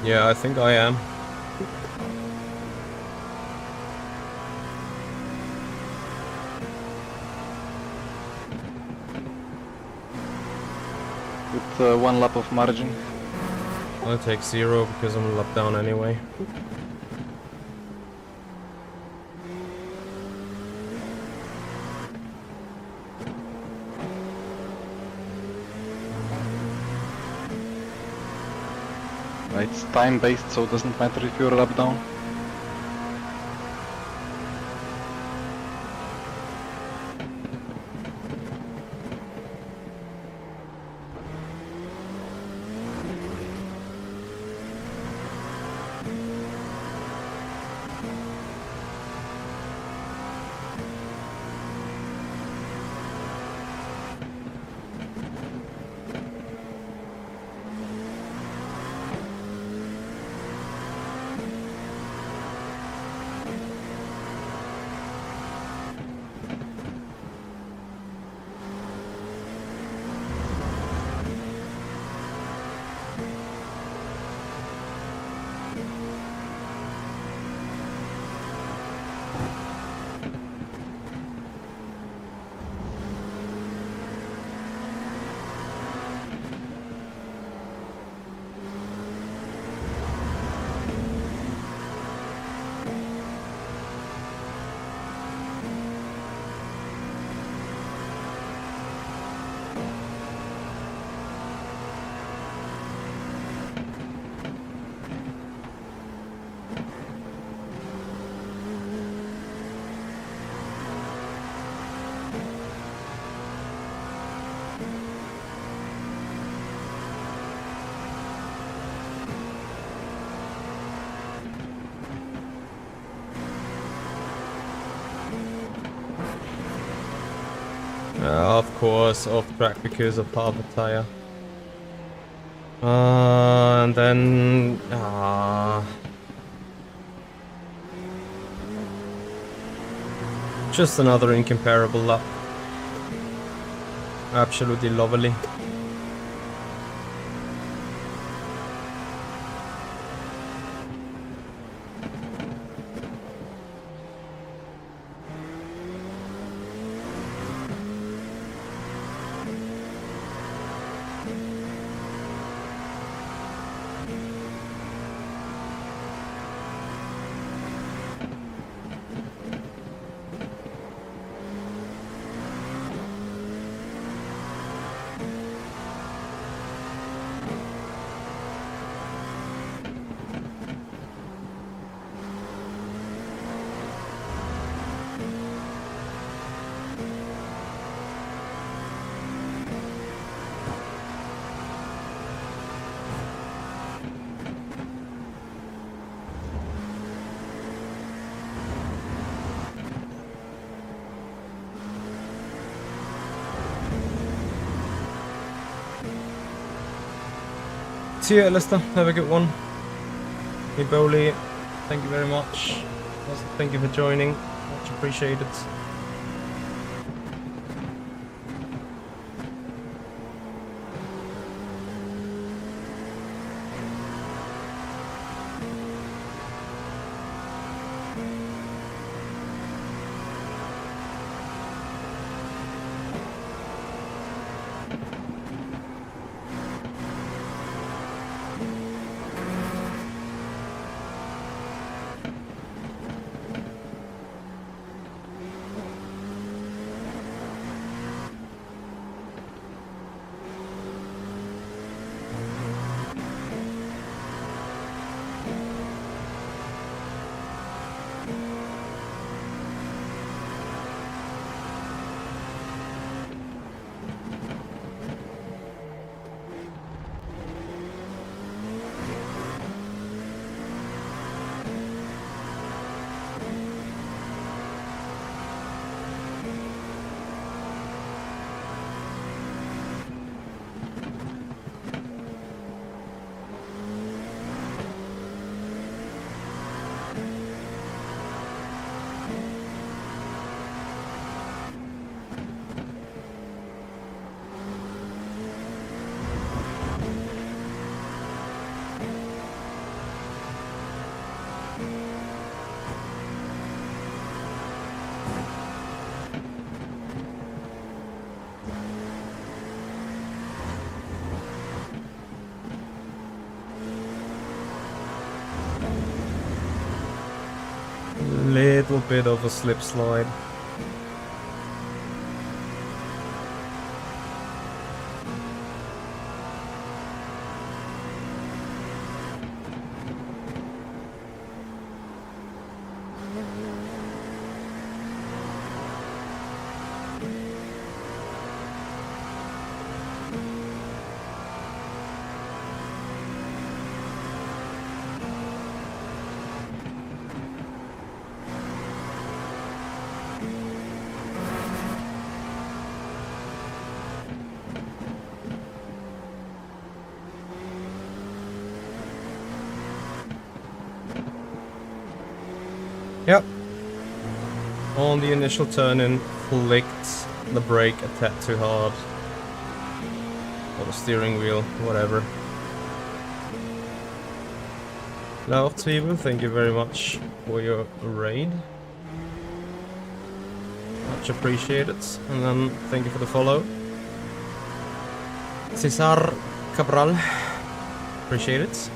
Yeah, I think I am. With 1 lap of margin. I'll take 0 because I'm a lap down anyway. It's time based, so it doesn't matter if you're up down. Of course, off track because of half a tire. And then... just another incomparable lap. Absolutely lovely. See you, Alistair. Have a good one. Hey, Bowley. Thank you very much. Also, thank you for joining. Much appreciated. little bit of a slip slide. Yep. On the initial turn-in, flicked the brake a tad too hard. Or the steering wheel, whatever. Now, Twiebel, thank you very much for your raid. Much appreciated. And then, thank you for the follow. Cesar Cabral, appreciate it.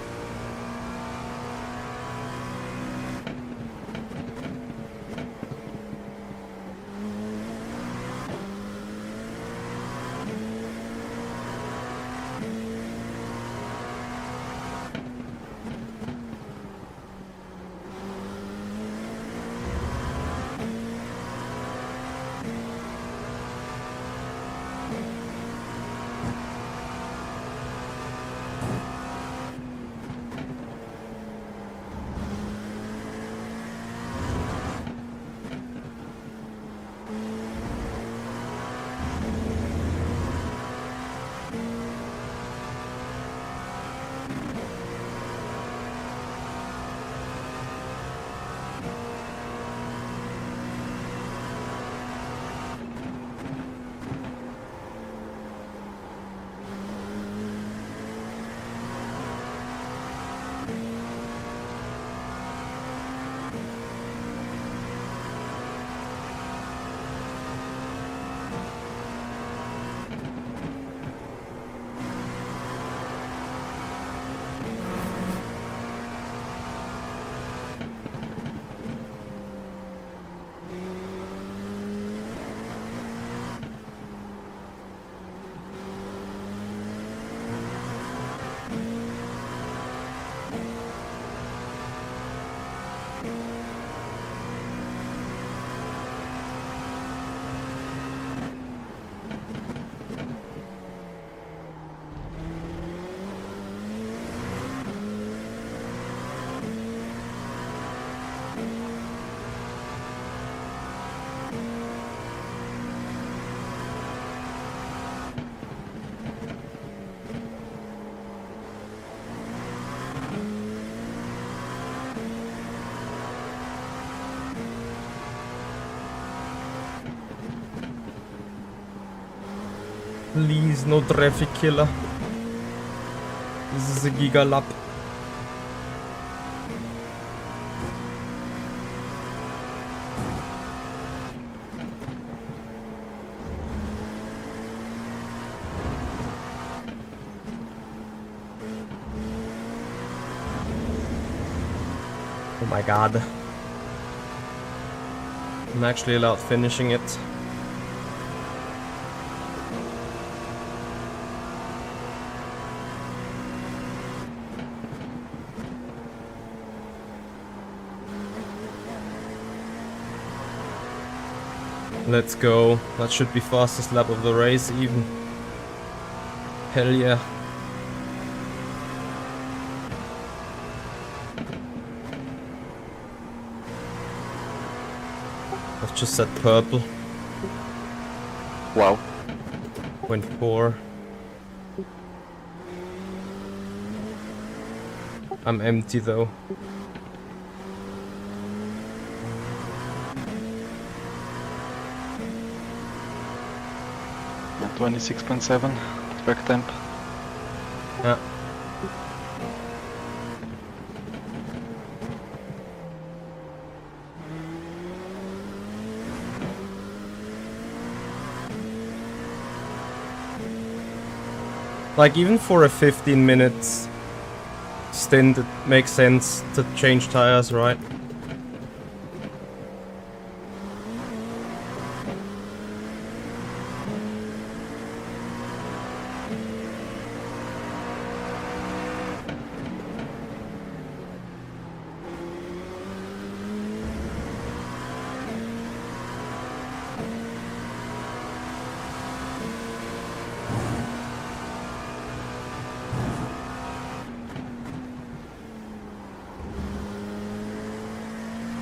Please, no traffic killer. This is a giga lap. Oh my god. I'm actually allowed finishing it. Let's go. That should be fastest lap of the race even. Hell yeah. I've just said purple. Wow. 0.4. I'm empty though. Yeah, 26.7 track temp. Yeah. Like even for a 15 minutes stint, it makes sense to change tires, right?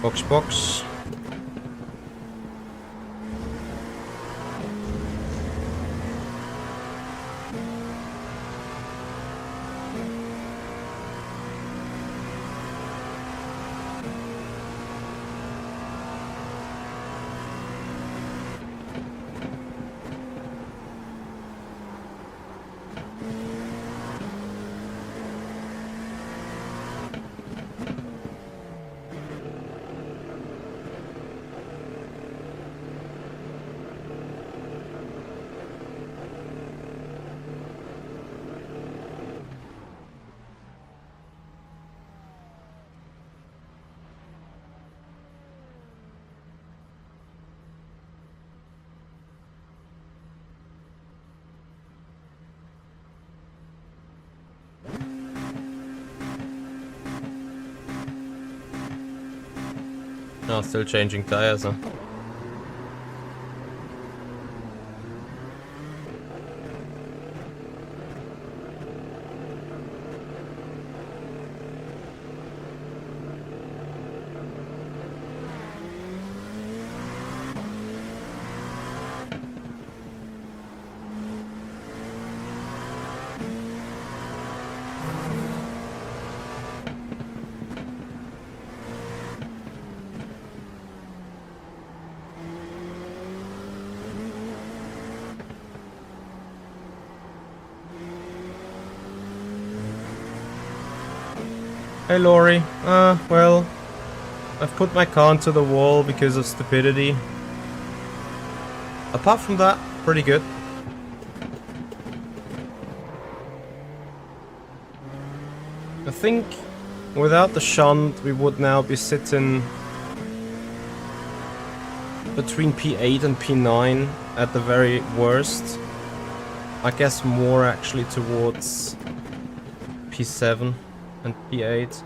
Box. Oh, still changing tires, huh? Hey Laurie, well, I've put my car into the wall because of stupidity. Apart from that, pretty good. I think without the shunt we would now be sitting between P8 and P9 at the very worst. I guess more actually towards P7 and P8.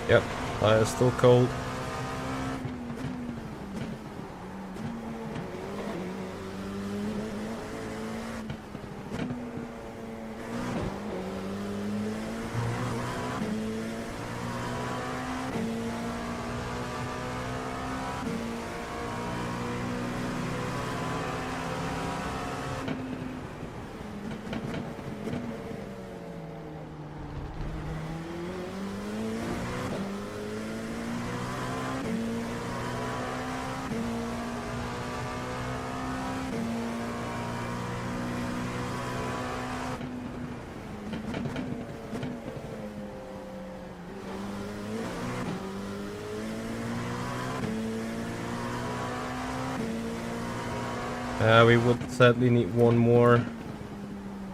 Yep, tire's still cold. We would sadly need one more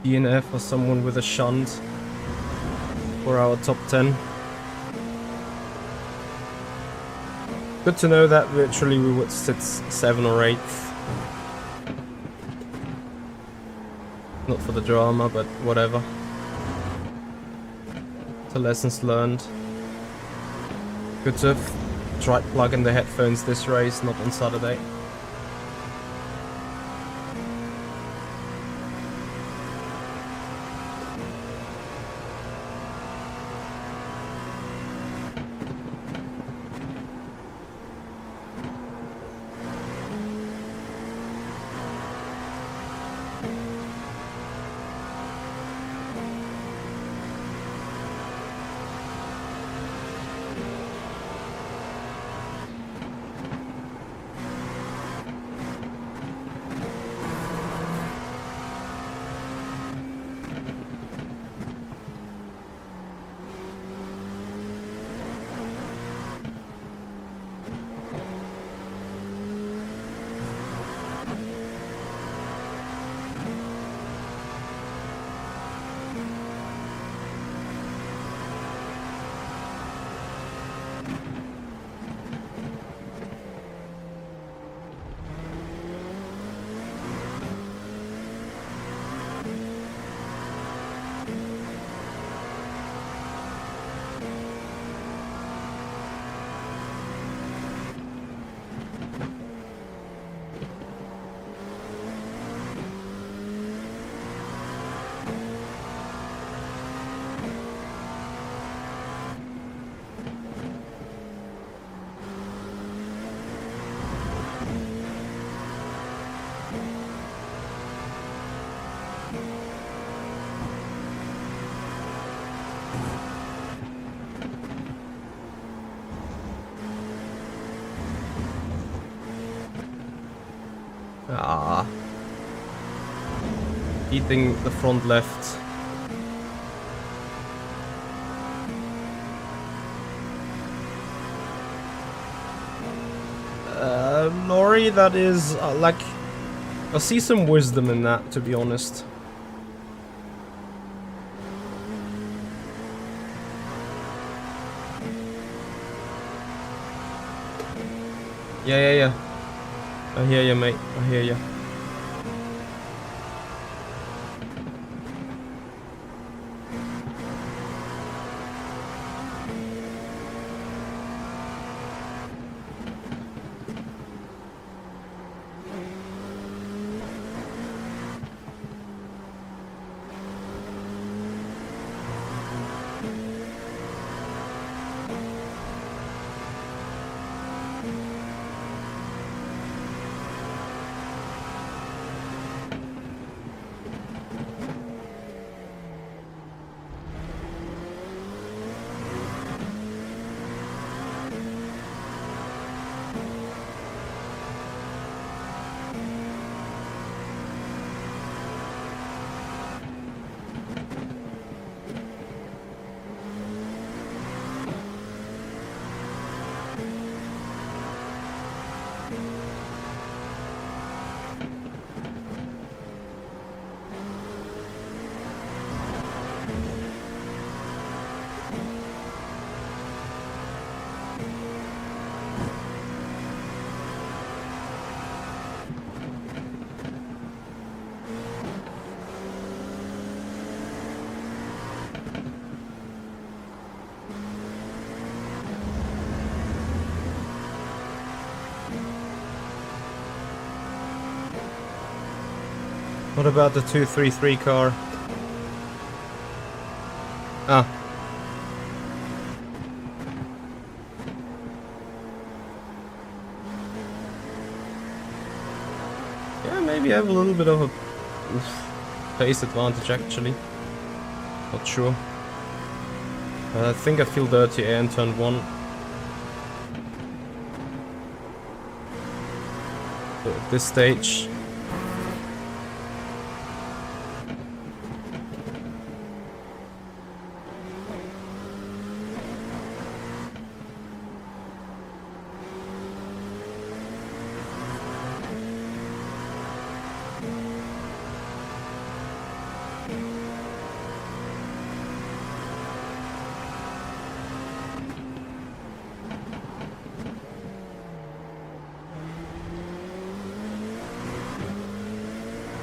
DNF or someone with a shunt for our top 10. Good to know that virtually we would sit 7 or 8th. Not for the drama, but whatever. The lessons learned. Good to have tried plugging the headphones this race, not on Saturday. Ah. Eating the front left. Lorry, that is, like, I see some wisdom in that, to be honest. Yeah. I hear you, mate. I hear you. What about the 233 car? Ah. Yeah, maybe I have a little bit of a pace advantage actually. Not sure. I think I feel dirty air in turn 1. So at this stage.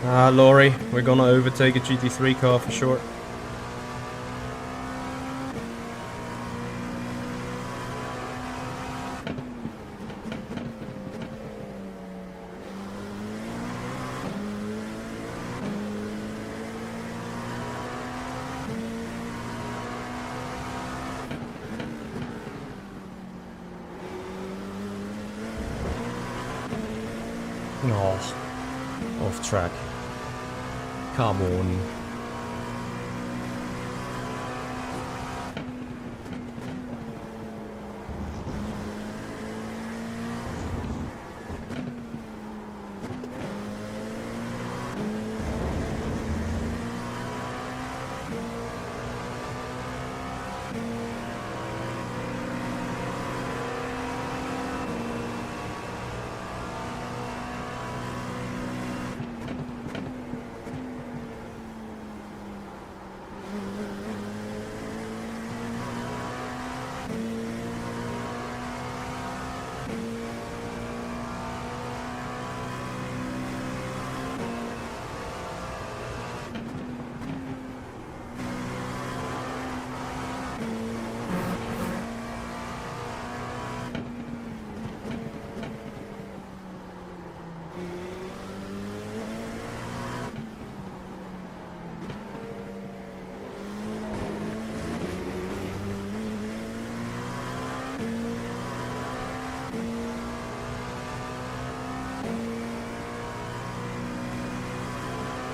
Ah, Laurie, we're gonna overtake a GT3 car for sure. No, off track. Come on.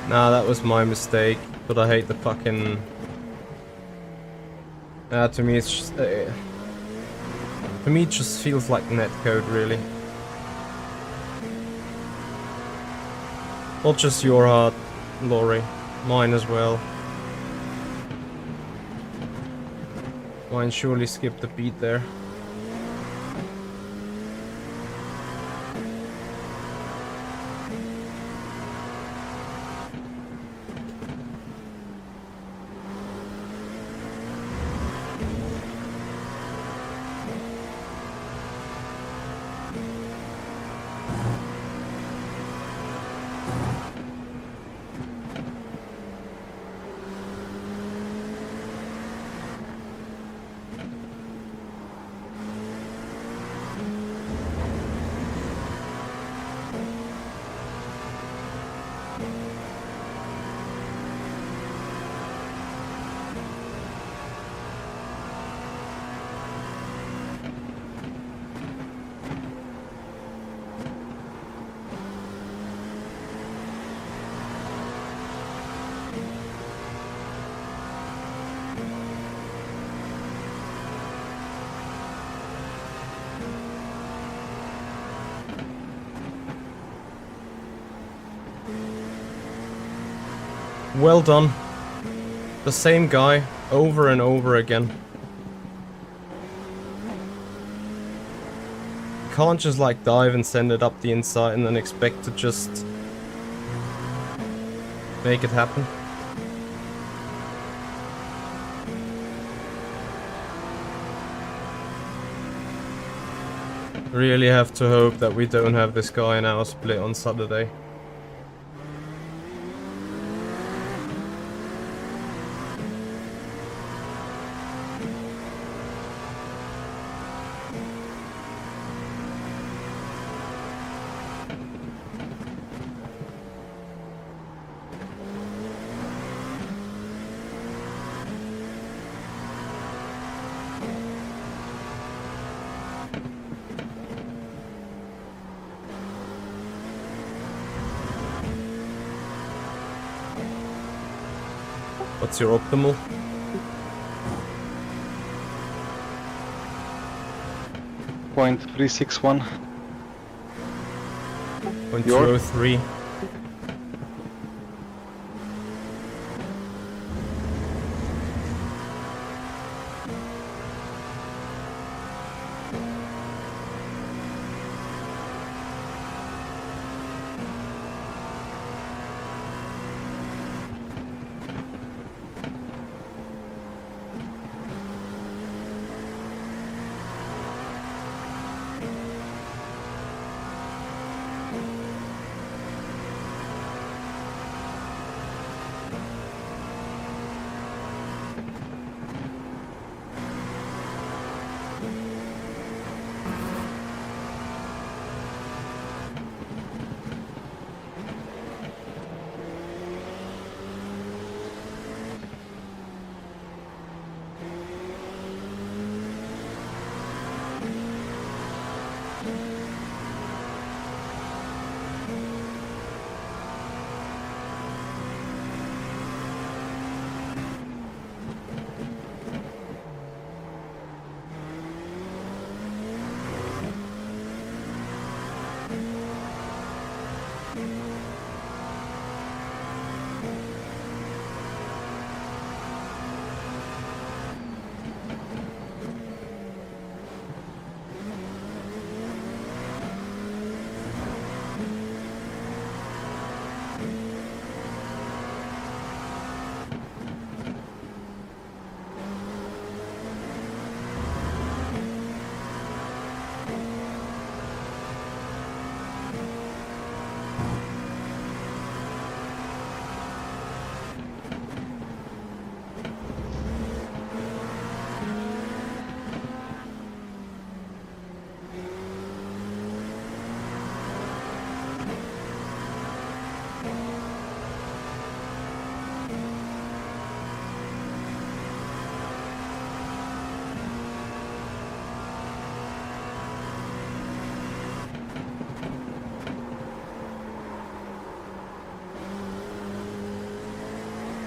Nah, that was my mistake, but I hate the fucking To me, it's just, to me, it just feels like netcode, really. Not just your heart, Laurie. Mine as well. Mine surely skipped a beat there. Well done. The same guy, over and over again. You can't just like dive and send it up the inside and then expect to just make it happen. Really have to hope that we don't have this guy in our split on Saturday. What's your optimal? .361. 0.203.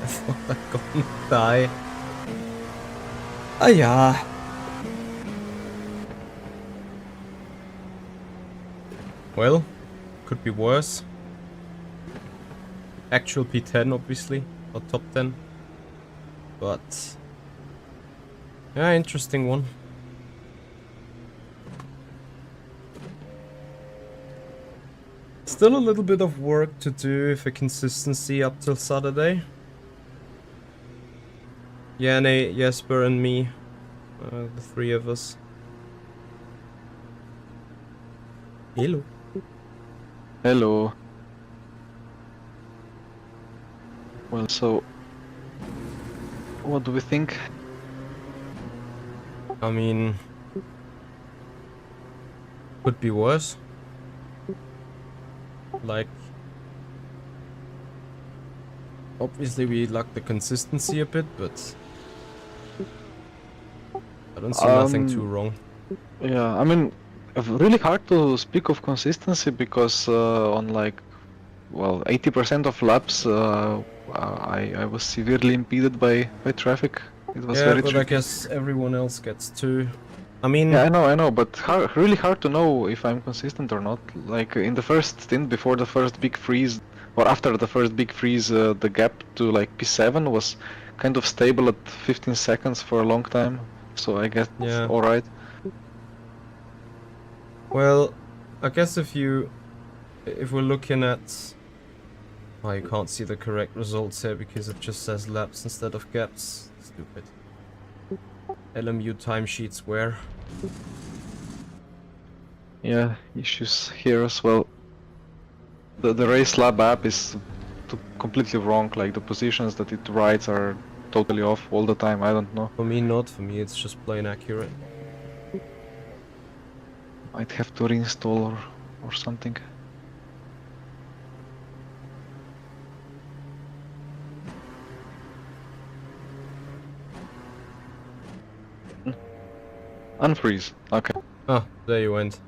I thought I couldn't die. Ah ja. Well, could be worse. Actual P10 obviously, or top 10. But yeah, interesting one. Still a little bit of work to do for consistency up till Saturday. Yanni, Jesper and me, the three of us. Hello. Hello. Well, so what do we think? I mean, could be worse. Like, obviously we lack the consistency a bit, but I don't see nothing too wrong. Yeah, I mean, really hard to speak of consistency because on like, well, 80% of laps, I was severely impeded by traffic. It was Yeah, very but I tricky. guess everyone else gets too. I mean, Yeah, I know, but really hard to know if I'm consistent or not. Like in the first stint before the first big freeze, or after the first big freeze, the gap to like P7 was kind of stable at 15 seconds for a long time. So I guess it's yeah. alright. Well, I guess if we're looking at, oh, you can't see the correct results here because it just says laps instead of gaps. Stupid. LMU timesheets where? Yeah, issues here as well. The Race Lab app is completely wrong. Like the positions that it writes are totally off all the time. I don't know. For me, not. For me, it's just plain accurate. Might have to reinstall or something. Unfreeze. Okay. Ah, there you went.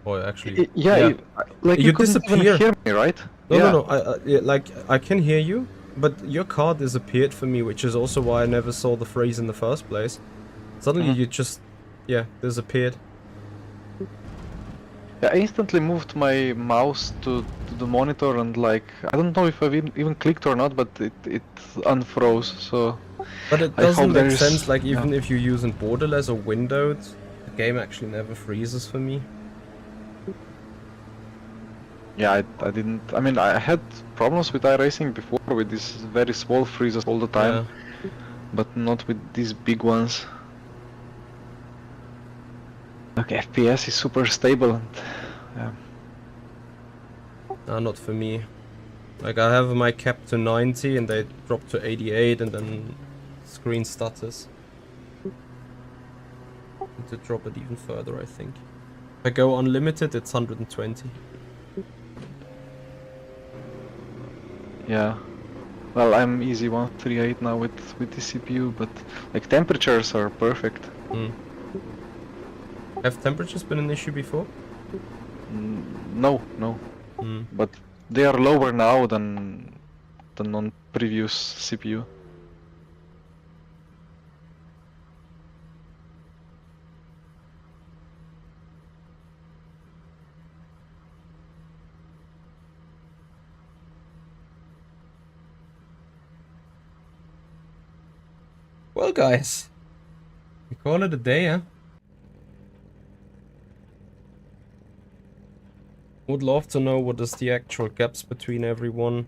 Oh, actually, Yeah, yeah. like You you couldn't even disappear. hear me, right? No, Yeah. no, no. Yeah, like I can hear you, but your car disappeared for me, which is also why I never saw the phrase in the first place. Suddenly, Mhm. you just, yeah, disappeared. Yeah, I instantly moved my mouse to the monitor and like I don't know if I've even clicked or not, but it unfroze. So But it I hope doesn't make there's sense. Like yeah. even if you're using borderless or windowed, the game actually never freezes for me. Yeah, I didn't. I mean, I had problems with iRacing before with these very small freezes all the time, Yeah. but not with these big ones. Like FPS is super stable and yeah. Nah, not for me. Like I have my cap to 90 and they drop to 88 and then screen stutters. Need to drop it even further, I think. If I go unlimited, it's 120. Yeah. Well, I'm easy 138 now with the CPU, but like temperatures are perfect. Hmm. Have temperatures been an issue before? No, no. Hmm. But they are lower now than on previous CPU. Well, guys, we call it a day, huh? Would love to know what is the actual gaps between everyone.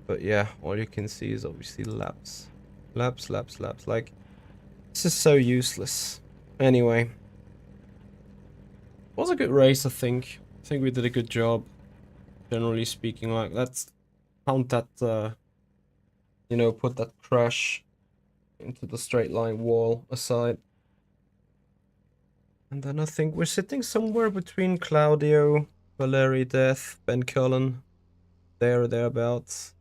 But yeah, all you can see is obviously laps. Laps, laps, laps. Like, this is so useless. Anyway. Was a good race, I think. I think we did a good job. Generally speaking, like, let's count that, you know, put that crash into the straight line wall aside. And then I think we're sitting somewhere between Claudio, Valeri Death, Ben Cullen. There or thereabouts.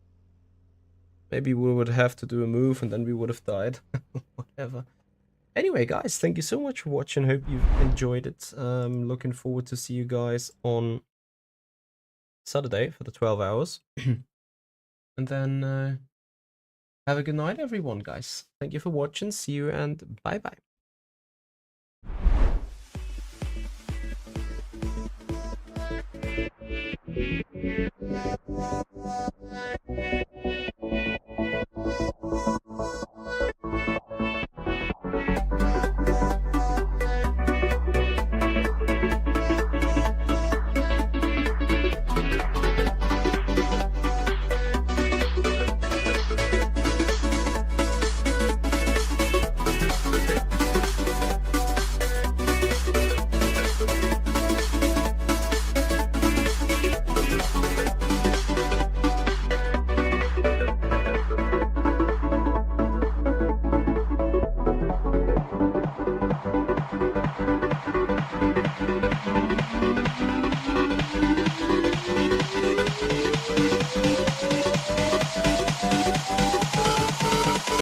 Maybe we would have to do a move and then we would have died. Whatever. Anyway, guys, thank you so much for watching. Hope you've enjoyed it. Looking forward to see you guys on Saturday for the 12 hours. And then Have a good night, everyone, guys. Thank you for watching. See you and bye bye.